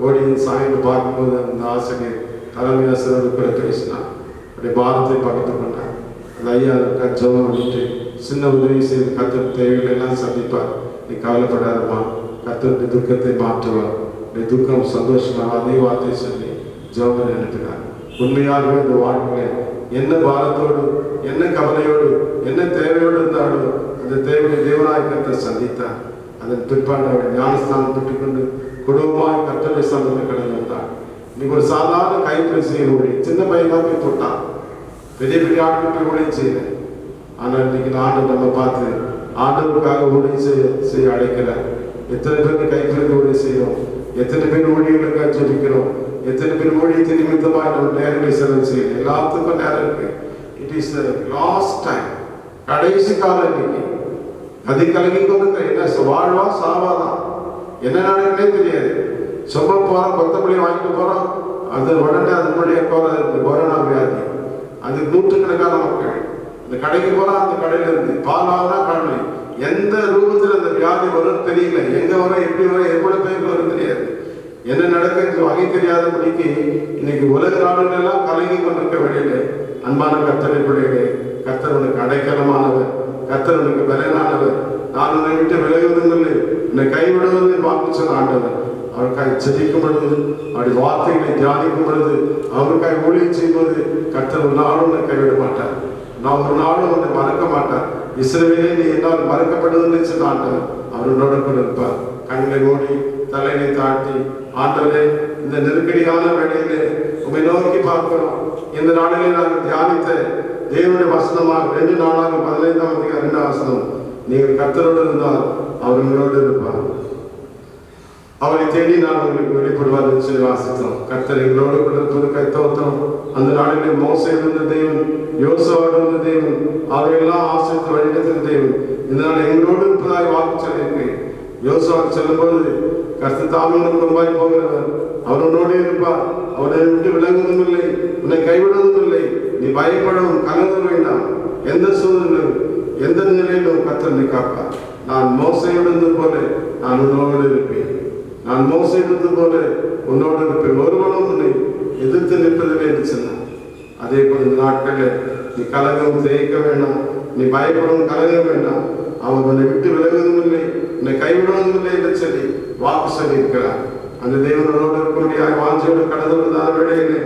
ஓடி சாயந்தரம் பார்க்கும்போது அந்த ஆசிரியர் தலைமை ஆசிரியர் கூட பேசினார். அப்படியே பாரத்தை பகிர்ந்து கொண்டார். அந்த ஐயா ஜெபம் பண்ணிட்டு சின்ன உதவி செய்து கர்த்தர் தேவைகள் எல்லாம் சந்திப்பார். நீ கவலைப்படாதம்மா, கர்த்தருடைய துக்கத்தை மாற்றுவார். உடைய துக்கம் சந்தோஷமாக அதே வார்த்தை சொல்லி ஜெபம் அனுப்பினார். உண்மையாகவே இந்த வாழ்க்கையில் என்ன பாரத்தோடு, என்ன கவலையோடு, என்ன தேவையோடு இருந்தாலும் அந்த தேவையை தேவனாய் கர்த்தர் சந்தித்தார். அதன் பிற்பாடு அவருடைய ஞானஸ்தானம் பெற்றுக்கொண்டு குடும்பமாய் கர்த்தருடைய சந்தத்தை கடந்து வந்தார். இன்னைக்கு ஒரு சாதாரண கைப்பேசியில் ஊழி சின்ன பையனாக போய் தொட்டான், பெரிய பெரிய ஆட்கள் ஊழியம் செய்யல. ஆனால் இன்னைக்கு ஆண்டு நம்ம பார்த்து ஆண்டவருக்காக ஊழியம் செய்ய அழைக்கிறார். எத்தனை பேர் கைப்பேசி ஊழியம் செய்யறோம், எத்தனை பேர் ஊழியர்களுக்காக ஜெபிக்கிறோம், எத்தனை பேர் ஊழியத்தின் நிமித்தமாக நம்ம நேரங்களை செலவு செய்யணும். எல்லாத்துக்கும் நேரம் இருக்கு. இட் இஸ் லாஸ்ட் டைம், கடைசி காலம். இன்னைக்கு அதை கலங்கி கொண்டு என்ன வாழ்வா சாவாதான், என்ன நடக்குன்னே தெரியாது. சொம்ப போறோம், கொத்தமல்லி வாங்கிட்டு போறோம், அது உடனே அது முன்னாடியே கொரோனா வியாதி, அது நூற்றுக்கணக்கான மக்கள். இந்த கடைக்கு போனா அந்த கடையில இருந்து பாலாவனா கடலை எந்த ரூபத்தில் அந்த வியாதி வரும் தெரியல, எங்க வரும், எப்படி வரும், எவ்வளவு பேருக்கு வரும் தெரியாது. என்ன நடக்குது வகை தெரியாதபடிக்கு இன்னைக்கு உலக நாடுகள் எல்லாம் கலங்கி கொண்டிருக்க வேண்டியது. அன்பான கர்த்தரை பிள்ளைகளே, கர்த்தர் உனக்கு அடைக்கலமானவர், கர்த்தர் உனக்கு பலனானவர். நான் உன்னை விட்டு விலகுவதும் இல்லை, உன்னை கைவிடுவது வாக்கு சொன்ன ஆண்டவர். அவருக்காய் ஜெபிக்கும் பொழுது, அவருடைய வார்த்தைகளை தியானிக்கும் பொழுது, அவருக்காய் ஊழியம் செய்வது கர்த்தர் ஒரு நாளும் உன்னை கைவிட மாட்டார். நான் ஒரு நாளும் உன்னை மறக்க மாட்டார். இஸ்ரவேலே நீ என்னால் மறக்கப்படுவதில்லை சொன்ன ஆண்டவர் அவரோட கூட இருப்பார். கண்களை மூடி தலையை தாழ்த்தி, ஆண்டவரே இந்த நெருக்கடியான வேளையிலே உண்மை நோக்கி பார்க்கிறோம். இந்த நாளிலே நாங்கள் தியானித்த தேவனுடைய வசனமாக 2 நாளாக 15ஆம் அதிகாரம் 2ஆம் வசனம், நீங்கள் கர்த்தரோடு இருந்தால் அவர் உங்களோடு இருப்பார், அவரை தேடி நான் உங்களுக்கு வெளிப்படுவார் என்று சொல்லி வாசித்தோம். கர்த்தர் எங்களோடு கூட இருப்பது கைத்தோத்திரம். அந்த நாளிலே மோசே இருந்த தேவன், யோசுவாவோடு இருந்த தேவன், அவரையெல்லாம் ஆசிரியத்து வழிநடத்தின தேவன் இந்த நாள் எங்களோடு இருப்பதாக வாக்கு சொல்லியிருக்கேன். யோசுவா செல்லும்போது கர்த்தர் தாமே உனக்கு முன்பாய் போகிறவர், அவர் உன்னோடு இருப்பார், அவரை விட்டு விலகுவதும் இல்லை, உன்னை கைவிடுவதும் இல்லை. நீ பயப்படவும் கலங்க வேண்டாம். எந்த சூழ்நிலையும் எந்த நிலையிலும் கர்த்தர் நீ காப்பார். நான் மோசையிலிருந்து போல நான் உன்னோடு இருப்பேன், நான் மோசையிலிருந்து போல உன்னோடு இருப்பேன், ஒருவனும் உன்னை எதிர்த்து நிற்பதில்லை என்று சொன்னார். அதே போல இந்த நாட்களில் நீ கலங்கவும் தேய்க்க வேண்டாம், நீ பயப்படவும் கலங்க வேண்டாம். அவர் உன்னை விட்டு விலகுவதும் இல்லை, உன்னை கைவிடுவதும் இல்லை என்று சொல்லி வாக்கு சொல்லி இருக்கிறார். அந்த தேவனோடு இருக்கக்கூடிய வாஞ்சோடு கடந்து வந்தால் வேளையிலே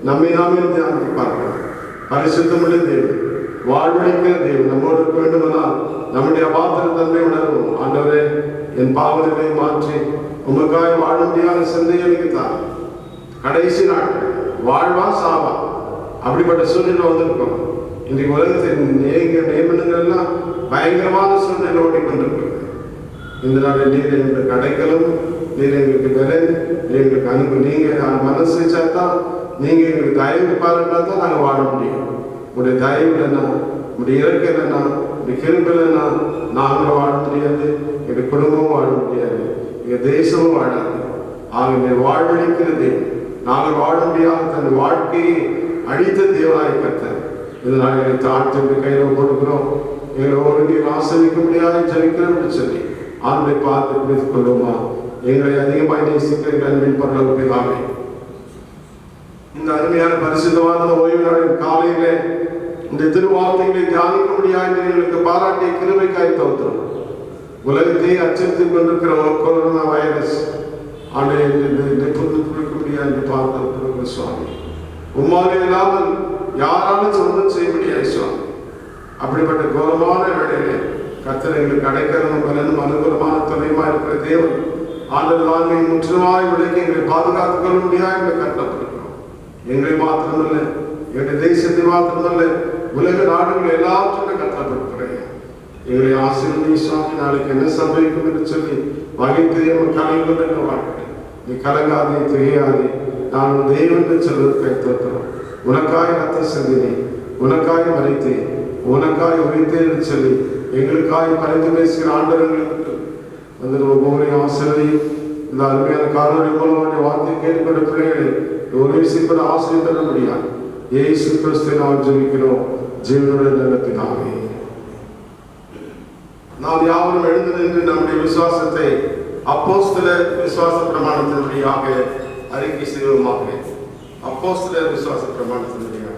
நம்மை நாமே தியானித்து பார்க்கலாம். பரிசுத்தமுள்ள தேவன், வாழ்வழிக்கிற தேவன் நம்மோடு இருக்க வேண்டுமானால் நம்முடைய அபாத்திர தன்மை உணர்வோம். ஆண்டவரே என் பாவங்களை மாற்றி உமக்காய் வாழ முடியாத சிந்தைகளுக்கு தான் கடைசி நாட்கள் வாழ்வா சாவா அப்படிப்பட்ட சூழ்நிலை வந்திருக்கோம். இன்றைக்கு உலகத்தின் நியமனங்கள் எல்லாம் பயங்கரமான சூழ்நிலை ஓடிக்கொண்டிருக்கிறது. இந்த நாளில் நீர் எங்களுக்கு அடைக்கலும், நீர் எங்களுக்கு பலன், எங்களுக்கு அனுப்பு. நீங்கள் மனசு வச்சாதான், நீங்கள் எங்களுக்கு தயவு பாருன்னா தான் நாங்கள் வாழ முடியும். உடைய தயவு இல்லைன்னா, உடைய இறக்க இல்லைன்னா, உடைய கிருபை இல்லைன்னா நாங்களும் வாழ முடியாது, எங்கள் குடும்பமும் வாழ முடியாது, எங்கள் தேசமும் வாழாது. ஆக வாழ்வழிக்கிறது நாங்கள் வாழ முடியாத தன் வாழ்க்கையை அழித்த தேவனாய் கர்த்தர் இந்த நாளிலே தாழ்த்தி கையில் கொடுக்கிறோம். எங்களை ஒரு நீர் ஆசிரிக்க முடியாது ஜெபிக்கிறோம் என்று சொல்லி ஆண்டை பார்த்து பிடித்துக் கொள்வோமா? எங்களை அதிகமாக நேசிக்கிற அன்பின் பரலோக பிதாவே, இந்த அருமையான பரிசுத்தமான ஓய்வு நாளின் காலையிலே இந்த திருவார்த்தைகளை தியானிக்க முடியாது எங்களுக்கு பாராட்டிய கிருபைக்காய் தோத்திரம். உலகத்தை அச்சரித்துக் கொண்டிருக்கிற கொரோனா வைரஸ் ஆண்டை புரிக்க முடியாது என்று பார்த்திருக்கிற சுவாமி, உம்மாலே இல்லாமல் யாராலும் சொந்தம் செய்ய முடியாது சுவாமி. அப்படிப்பட்ட கோரமான வேளையிலே கர்த்தர் எங்களுக்கு அடைக்கலமும் பலனும் அனுகூலமான துணையுமா இருக்கிற தேவன் ஆண்டவர் தான்மை முற்றிலுமாய் விலக்கி எங்களை பாதுகாத்துக் கொள்ள முடியாது என்று கட்டப்பட்டிருக்கிறோம். எங்களை மாத்திரமல்ல, எங்களுடைய தேசத்தை மாத்திரமல்ல, உலக நாடுகள் எல்லாவற்றுக்கும் கட்டப்பட்டிருக்கிறேன். எங்களை ஆசீர்வதி சுவாமி. நாளைக்கு என்ன சம்பவிக்கும் என்று சொல்லி வகை தெரியாமல் கலைகள் என்ற வாழ்க்கை நீ கலங்காதே, தெரியாதே. நான் தெய்வம் என்று சொல்வதற்கை தோற்றோம். உனக்காய் ரத்த சிந்தினேன், உனக்காய் மறைத்தேன், உனக்காய் உரைத்தேன் என்று சொல்லி எங்களுக்காய் பரிந்து பேசுகிற ஆண்டவர்களுக்கு வந்து ஒவ்வொரு ஆசிரியரையும் இந்த அருமையான காரணம் மூலமான வார்த்தை கேட்டுக்கொண்ட பிள்ளைகளை ஒரு விஷயப்பட ஆசிரியர் தர முடியாது. இயேசு கிறிஸ்துவை நாம் ஜெபிக்கிறோம் ஜீவனுடைய நிலத்தினாலே. நாம் யாவரும் எழுந்து நின்று நம்முடைய விசுவாசத்தை அப்போஸ்தலர் விசுவாச பிரமாணத்தின்படியாக அறிக்கை செய்வோமாக. அப்போஸ்தலர் விசுவாச பிரமாணத்தின்படியாக.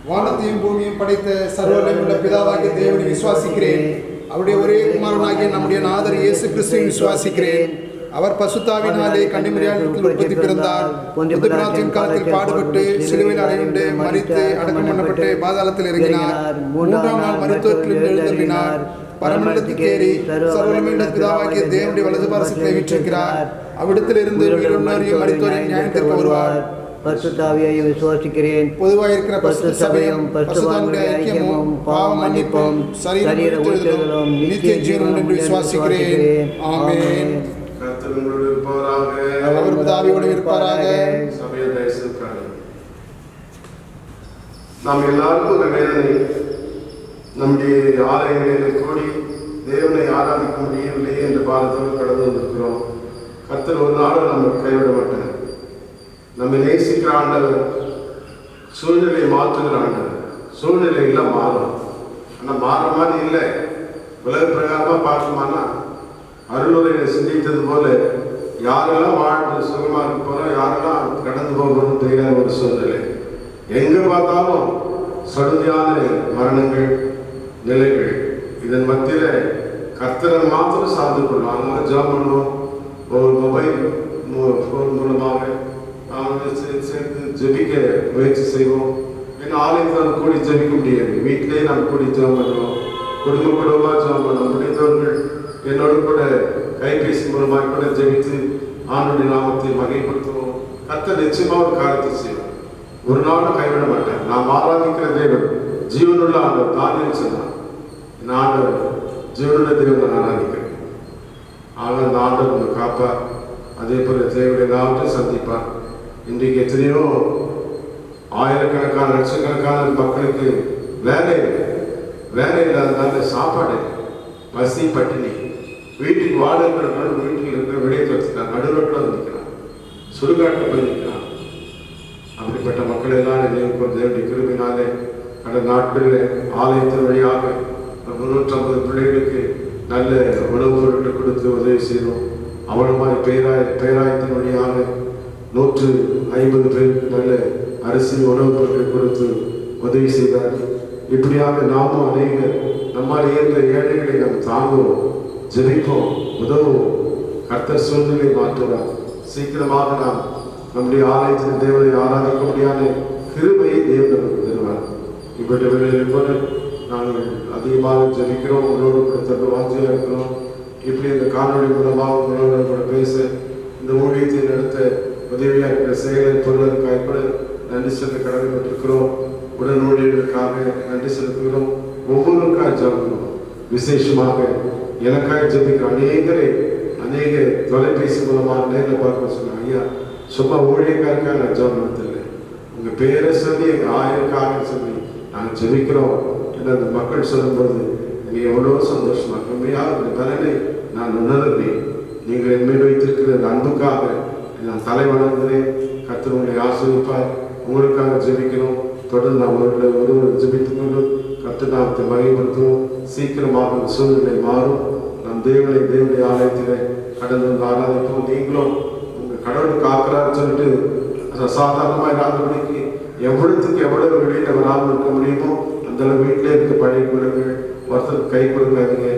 வானத்தையும் பூமியும் படைத்த சர்வவல்லமையுள்ள பிதாவாகிய தேவனை விசுவாசிக்கிறேன். அவருடைய ஒரே குமாரனாகிய நம்முடைய நாதர் இயேசு கிறிஸ்துவை விசுவாசிக்கிறேன். அவர் பசுத்தாவினாலே கன்னிமரியாளிடத்தில் உற்பத்தி பிறந்தார். பொந்திய பிலாத்தின் காலத்தில் பாடுபட்டு சிலுவையில் அறையுண்டு மரித்து அடக்கம் பண்ணப்பட்டு பாதாளத்தில் இறங்கினார். 3ஆம் நாள் மருத்துவத்திலிருந்து எழுந்தருளினார். பரமண்டலத்துக்கு ஏறி சர்வவல்லமையுள்ள பிதாவாகிய தேவனுடைய வலது பாரசத்திலே வீற்றிருக்கிறார். அவ்விடத்தில் இருந்து உயிருள்ளோரையும் மரித்தோரையும் நியாயத்திற்கு வருவார். பரிசுத்தாவியையும் விசுவாசிக்கிறேன். பொதுவாக இருக்கிற பரிசுத்த சபையும் பரிசுத்தவான்களுடைய ஐக்கியமும் பாவ மன்னிப்பும் சரீர உயிர்த்தெழுதலும் நித்திய ஜீவனும் என்று விசுவாசிக்கிறேன். ஆமென். கர்த்தர் உங்களோடு இருப்பாராக. அவர் பிதாவோடு இருப்பாராக. சபையை தரிசிப்பார்கள். நாம் எல்லாருக்கும் ஒரு வேதனை. நம்முடைய ஆலயங்களில் கூடி தேவனை ஆராதிக்க முடியவில்லையே என்ற பாரத்தோடு கடந்து வந்திருக்கிறோம். கர்த்தர் ஒரு நாளும் நம்ம கைவிட மாட்டார். நம்ம நேசிக்கிற ஆண்டவர், சூழ்நிலை மாற்றுகிற ஆண்டவர். சூழ்நிலைகள்லாம் மாறும், ஆனால் மாற மாதிரி இல்லை. உலக பிரகாரமாக பார்க்கணுமானா அருளுரையை சிந்தித்தது போல யாரெல்லாம் வாழ்ந்து சுகமாக இருக்க போகிறோம், யாரெல்லாம் கடந்து போகிறோம் தெரியாத ஒரு சூழ்நிலை. எங்கே பார்த்தாலும் சடுதியான மரணங்கள், நிலைகள். இதன் மத்தியில் கர்த்தரை மாத்திரம் சார்ந்து கொள்ளும். அதனால ஜெபம் பண்ணுவோம். ஒரு மொபைல் ஃபோன் மூலமாக சேர்ந்து ஜெபிக்க முயற்சி செய்வோம். ஏன்னா ஆலயத்தில் கூடி ஜெபிக்க முடியாது. வீட்டிலேயே நம்ம கூடி ஜெபம் பண்ணுவோம். குடும்பமாக ஜெபம் பண்ணுவோம். முடிந்தவர்கள் என்னோடு கூட கைபேசி மூலமாக கூட ஜெபித்து ஆண்டுடைய நாமத்தை மகிமைப்படுத்துவோம். கர்த்தர் நிச்சயமாக ஒரு காரியத்தை செய்வோம். ஒரு நாளும் கைவிட மாட்டேன். நாம் ஆராதிக்கிற தேவன் ஜீவனுள்ள ஆண்டவர். தானியேல் சொன்னான், இந்த ஆண்டவர் ஜீவனுள்ள தேவன் நான் ஆராதிக்கிறேன். ஆக அந்த ஆண்டவர் உங்களை காப்பார். அதே போல தேவனுடைய நாமத்தை சந்திப்பார். இன்றைக்கு எத்தனையோ ஆயிரக்கணக்கான லட்சக்கணக்கான மக்களுக்கு வேலை இல்லாதனால சாப்பாடு, பசி, பட்டினி. வீட்டுக்கு வாடகை வீட்டில் இருக்கிற வெளியே வச்சுக்கிறான், நடுரோட்டில் நிற்கிறான், சுடுகாட்டில் போய் நிற்கிறான். அப்படிப்பட்ட மக்கள் எல்லாம் நினைவு தேவனுடைய கிருபினாலே கடந்த நாட்களில் ஆலயத்தின் வழியாக 350 பிள்ளைகளுக்கு நல்ல உணவுப் பொருட்கள் கொடுத்து உதவி செய்தோம். அவ்வளவு பேராயத்தின் வழியாக 150 பேருக்கு நல்ல அரிசி உணவுப் பொருட்கள் கொடுத்து உதவி செய்தார். இப்படியாக நாமும் அநேக நம்மால் இயன்ற ஏழைகளை நாம் தாங்குவோம், ஜெபிப்போம், உதவுவோம். கர்த்தர் சூழ்நிலை மாற்றுவார். சீக்கிரமாக நாம் நம்முடைய ஆலயத்தில் தேவனை ஆராதிக்க முடியாத கிருபையை தேவன் நமக்கு தருவார். இப்படி வேளையில் கூட நாங்கள் அதிகமாக ஜெபிக்கிறோம், உங்களோடு கூட தப்பு வாஞ்சியாக இருக்கிறோம். இப்படி இந்த காணொலி மூலமாக உங்களோட கூட பேச, இந்த ஊழியத்தை நடத்த உதவியாக இருக்கிற செயலை பொருளுக்காக கூட நன்றி செலுத்த கடமைப்பட்டிருக்கிறோம். உடல் ஊழியர்களுக்காக நன்றி செலுத்துகிறோம். ஒவ்வொருக்காக ஜெபிக்கிறோம். விசேஷமாக எனக்காக ஜெபிக்கிற அநேக தொலைபேசி மூலமாக நேரில் பார்க்க சொன்னாங்க, ஐயா சும்மா ஊழியக்காருக்காக நான் ஜெபம் நடத்தலை, உங்கள் பேரை சொல்லி எங்கள் ஆயிரக்காக சொல்லி நாங்கள் ஜெபிக்கிறோம் என்று அந்த மக்கள் சொல்லும்போது எனக்கு எவ்வளோ சந்தோஷமா இருக்கு. உண்மையாக இந்த பலனை நான் உணர்கிறேன். நீங்கள் என் மேல் வைத்திருக்கிற அந்த அன்புக்காக நான் தலை வணங்குகிறேன். கர்த்தர் உங்களை ஆசீர்வதிப்பார். உங்களுக்காக ஜெபிக்கிறோம். தொடர்ந்து நாம் ஒருவர் ஜெபித்துக் கொண்டு கர்த்தர் நாமத்தை மகிமைப்படுத்துவோம். சீக்கிரமாக சூழ்நிலை மாறும். நம் தேவனுடைய ஆலயத்தில் கடந்து வந்து ஆராதிப்போம். நீங்களும் உங்கள் கடவுள் காக்கிறான்னு சொல்லிட்டு சாதாரணமாக இராதபடிக்கு எவ்வளவுக்கு எவ்வளவு வெளியில் வராமல் இருக்க முடியுமோ அந்த வீட்டிலே இருக்க பழைய குழந்தைகள் ஒருத்தருக்கு கை கொடுக்காதீங்க.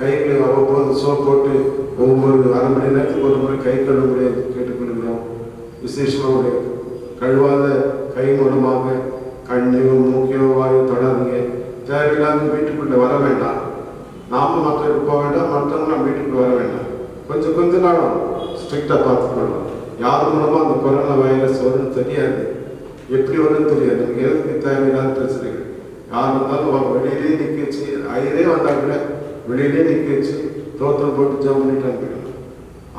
கைகளை அவ்வப்போது சோப் போட்டு ஒவ்வொரு அரை மணி நேரத்துக்கு ஒரு முறை கை கழுவ முடியாது கேட்டுக்கொள்கிறோம். விசேஷமாக கழுவாத கை மூலமாக கண்ணையோ மூக்கையோ வாயோ தொடாதீங்க. தேவையில்லாத வீட்டுக்குள்ளே வர வேண்டாம். நாம மற்றவருக்கு போக வேண்டாம், மற்றவங்க நம்ம வீட்டுக்குள்ளே வர வேண்டாம். கொஞ்சம் நாளும் ஸ்ட்ரிக்டாக பார்த்துக்கணும். யார் மூலமாக அந்த கொரோனா வைரஸ் வரும்னு தெரியாது, எப்படி வரும்னு தெரியாது. நமக்கு எதுக்கு தேவையில்லாத பிரச்சனைகள். யார் இருந்தாலும் வெளியிலே நிற்க வச்சு, ஐயரே வந்தால் கூட வெளியிலே நிற்க வச்சு தோத்திரம் போட்டு ஜெபம் பண்ணிட்டு அனுப்பிடணும்.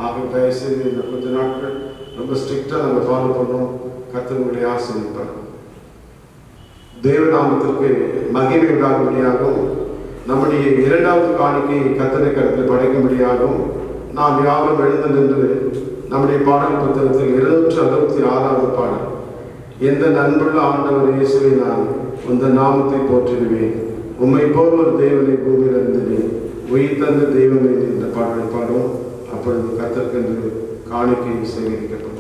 ஆக தயவுசெய்து இந்த கொஞ்ச நாட்கள் ரொம்ப ஸ்ட்ரிக்டாக நம்ம ஃபாலோ பண்ணோம். கர்த்தருடைய ஆசீர்வதிப்பார். தேவநாமத்திற்கு மகிமை உண்டாகும்படியாகவும் நம்முடைய இரண்டாவது காணிக்கையை கர்த்தரை கருத்தில் படைக்கும்படியாகவும் நாம் யாரும் எழுந்து நின்று நம்முடைய பாடல் புத்தகத்தில் 266வது பாடல், எந்த நண்புள்ள ஆண்டவர் இயேசுவை நான் உந்த நாமத்தை போற்றிடுவேன், உம்மை போல் ஒரு தேவனை பூமியில் இருந்தேன், உயிர் தந்த தெய்வமே என்ற பாடலை பாடுவோம். அப்பொழுது கர்த்தருக்கென்று காணிக்கை சேகரிக்கப்படும்.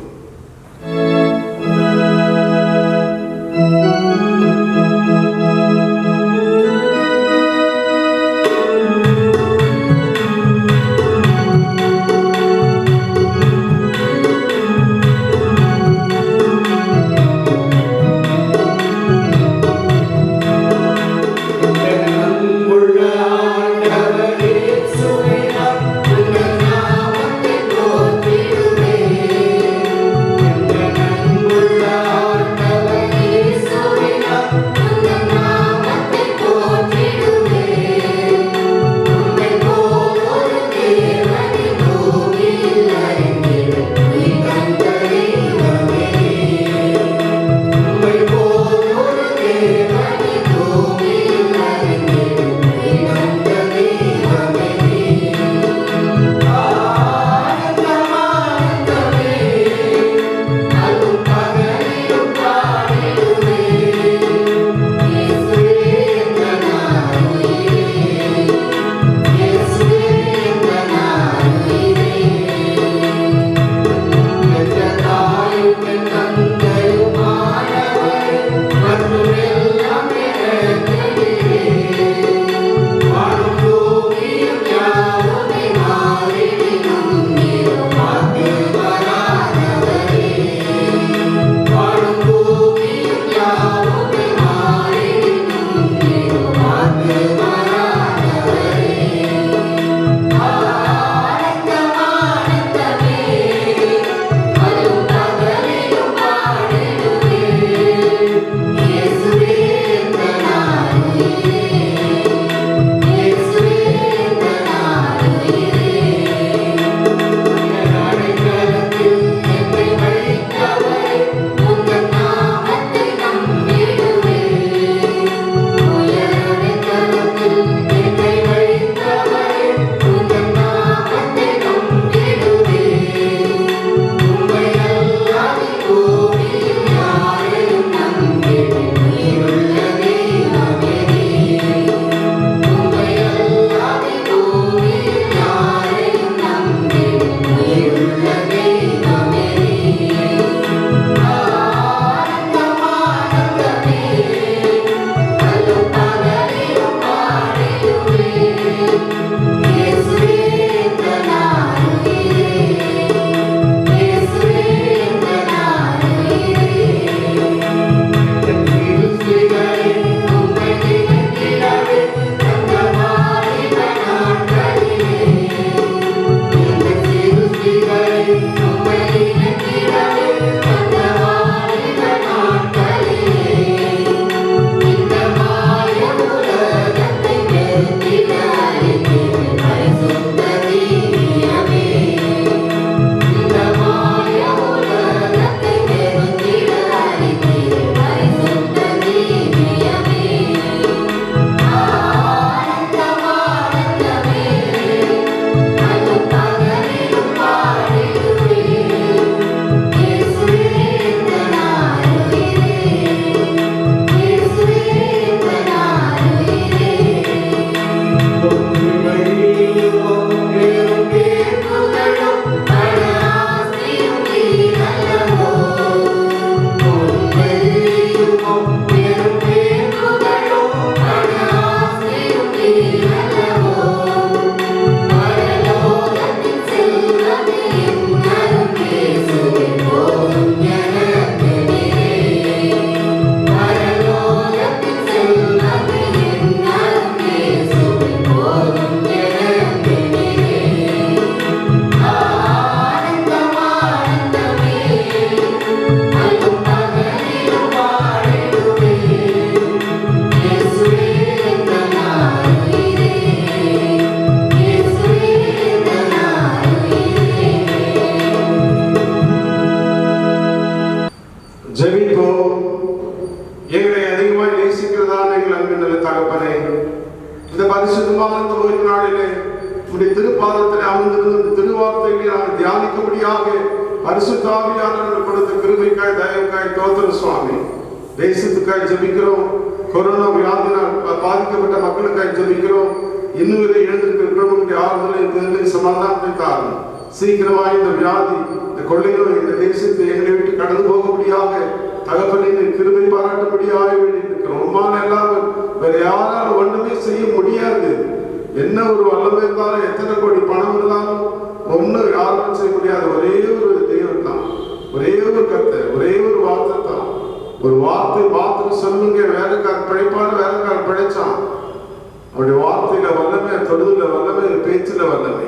ஜெபிப்போம். எங்களை அதிகமாய் நேசிக்கிறதான எங்கள் அன்பின் நல்ல தகப்பனே, இந்த பரிசுத்தமான இந்த ஓய்வு நாளிலே உடைய திருப்பாதத்தில் அமர்ந்திருந்து திருவார்த்தைகளை நாங்கள் தியானிக்கும்படியாக பரிசுத்த ஆவியானவர் கொடுத்த கிருபைக்காய் தயவுக்காய் தோத்திரம் சுவாமி. தேசத்துக்காய் ஜெபிக்கிறோம். கொரோனா வியாதினால் பாதிக்கப்பட்ட மக்களுக்காய் ஜெபிக்கிறோம். இன்னும் இதை எழுந்திருக்கிற ஆறுதலை சமாதானத்தை தாரும். சீக்கிரமாக இந்த வியாதி, இந்த கொள்ளை நோய் இந்த தேசத்தை எங்களை விட்டு கடந்து போகும்படியாக தகப்பனை கிருபை பாராட்டும்படியாக வேண்டியிருக்கிறோம். உம்மால் எல்லாம் வேற யாராலும் ஒண்ணுமே செய்ய முடியாது. என்ன ஒரு வல்லமை இருந்தாலும், எத்தனை கோடி பணம் இருந்தாலும் ஒன்னும் யாரும் செய்ய முடியாது. ஒரே ஒரு தெய்வம் தான், ஒரே ஒரு கர்த்தர், ஒரே ஒரு வார்த்தை தான். ஒரு வார்த்தை சொல்லுங்க, வேலைக்காரன் பிழைப்பான வேலைக்காரன் பிழைச்சான். அவருடைய வார்த்தையில வல்லமை, தொழுதுல வல்லமை, பேச்சுல வல்லமை.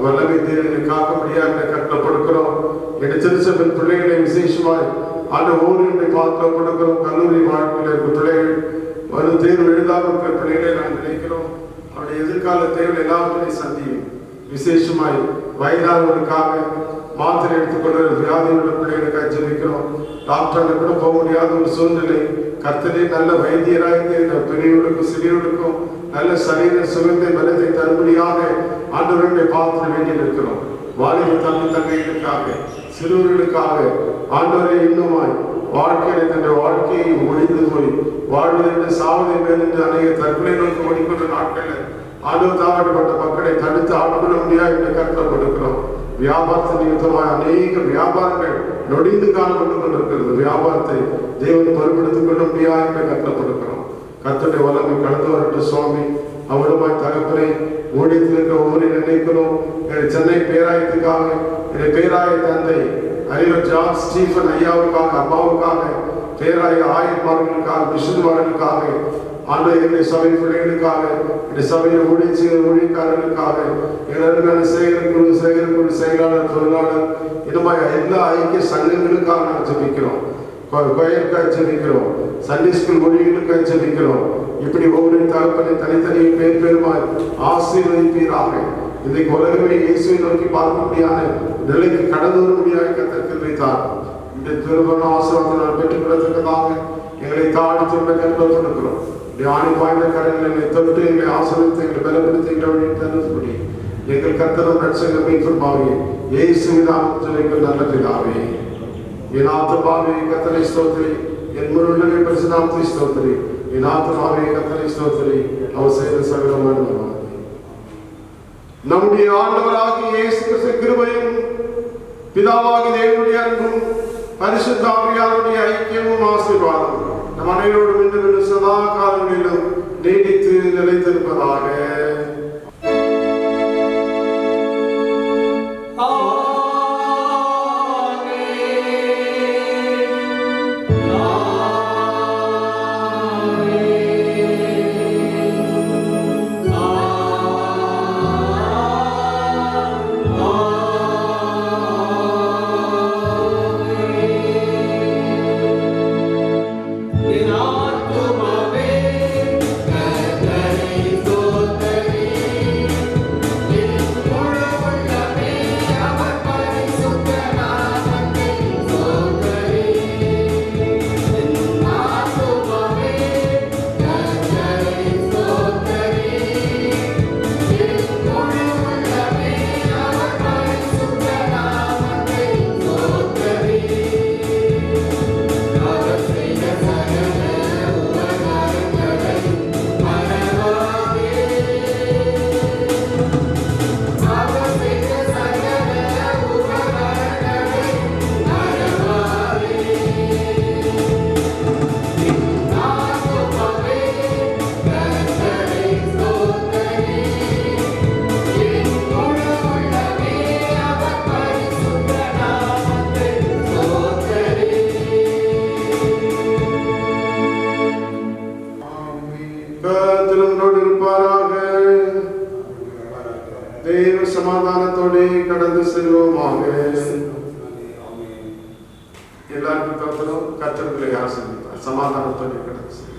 வல்லமை தேவனை காக்க முடியாத கட்டப்படுகிறோம். எங்கள் திருச்சபையின் பிள்ளைகளை விசேஷமாய் ஆண்டு ஓரினை பார்க்க கொடுக்கிறோம். கல்லூரி வாழ்க்கையில் இருக்கிற பிள்ளைகள் ஒரு தேர்வு எழுதாமல் இருக்கிற பிள்ளைகளை நாங்கள் நினைக்கிறோம். அவருடைய எதிர்கால தேவை எல்லாவற்றையும் சந்தியும். விசேஷமாய் வயதானவர்களுக்காக மாத்திரை எடுத்துக்கொள்கிற வியாதியுள்ள பிள்ளைகளுக்காக ஜெபிக்கிறோம். டாக்டர்கள் கூட போக முடியாத ஒரு சூழ்நிலை. கர்த்தரே நல்ல வைத்தியராக பெரியவர்களுக்கும் சிறியவர்களுக்கும் நல்ல சரீர சுகத்தை பலத்தை தரும்படியாக ஆண்டவர்களை பார்த்து வேண்டி இருக்கிறோம். வாலிப தம்பி தங்கைகளுக்காக, சிறுவர்களுக்காக ஆண்டவரை இன்னுமாய் வாழ்க்கையில் தன்னுடைய வாழ்க்கையை ஒழிந்து போய் வாழ்வதற்கு சாவதை மேலிருந்து அநேக தற்கொலை நோக்கி ஓடிக்கொண்ட நாட்களில் ஆண்டவர் தாழ்த்தப்பட்ட மக்களை தடுத்து ஆட்கொள்ள முடியாது என்று கருத்தப்படுகிறோம். வியாபாரத்தின் நிமித்தமாக அநேக வியாபாரங்கள் நொடிந்து காணப்பட்டுக் கொண்டிருக்கிறது. வியாபாரத்தை தேவன் பொறுப்படுத்திக் கொள்ள முடியாது என்று கருத்தப்படுகிறோம். கர்த்தருடைய வல்லமை கடந்து வரட்டும் சுவாமி. அவ்வளவாய் தகப்பனை ஊழியத்தில் இருக்கிற ஒவ்வொரு நினைக்கிறோம். சென்னை பேராயத்துக்காக, பேராய தந்தை அறிவர் ஜான் ஸ்டீஃபன் ஐயாவுக்காக, அம்மாவுக்காக, பேராய ஆயர்மார்களுக்காக, மிஷன்மார்களுக்காக, ஆண்டு எங்களுடைய சபை பிள்ளைகளுக்காக, இந்த சபையில் ஊழியக்காரர்களுக்காக, எங்களுக்கான சேகர் செயலாளர், தொழிலாளர், இன்னுமாய் எல்லா ஐக்கிய சங்கங்களுக்காக நாங்கள் ஜெபிக்கிறோம். கோயிலுக்காக ஜெபிக்கிறோம். சண்டே ஸ்கூல் மொழிகளுக்காக ஜெபிக்கிறோம். இப்படி ஒவ்வொரு தகப்பனை தனித்தனி பேர் பெருமாய் ஆசீர்வதிப்பீராக. இன்றைக்கு உலகமே இயேசுவை நோக்கி பார்க்க முடியாத நிலைக்கு கடந்து வர முடியாத கர்த்தர் வைத்தார். இந்த திருமண ஆசீர்வாதத்தை நான் பெற்றுக்கொள்ளத்தக்கதாக எங்களை தாழ்த்தி கற்பப்படுகிறோம். ஆணி வாய்ந்த கடன்களை தொட்டு எங்களை ஆசீர்வதித்து எங்களை பலப்படுத்தி எங்களை வழி தரும்படி எங்கள் கர்த்தரும் ரட்சகர் மீட்புமாகி இயேசுவின் நாமத்தில் எங்கள் நல்ல பிதாவே. என் ஆத்துமாவே கர்த்தரை ஸ்தோத்திரி, என் முழுவதுமே பரிசுநாமத்தை ஸ்தோத்திரி. என் ஆத்துமாவே கர்த்தரை ஸ்தோத்திரி, அவர் செய்த சகலமான நம்முடைய ஆண்டவராகிய இயேசு கிறிஸ்து கிருபையும் பிதாவாகிய தேவனுடைய அன்பும் பரிசுத்த ஆவியானவருடைய ஐக்கியமும் ஆசீர்வாதம் நம் அனைவரோடும் இன்று சதா காலங்களிலும் நீடித்து நிலைத்திருப்பதாக. சமாதானத்தோடு கடந்து செல்வோமாக. எல்லாருக்கும் கர்த்தரும் கர்த்தர்களை ஆசீர்வதிப்பார். சமாதானத்தோடு கடந்து செல்வோம்.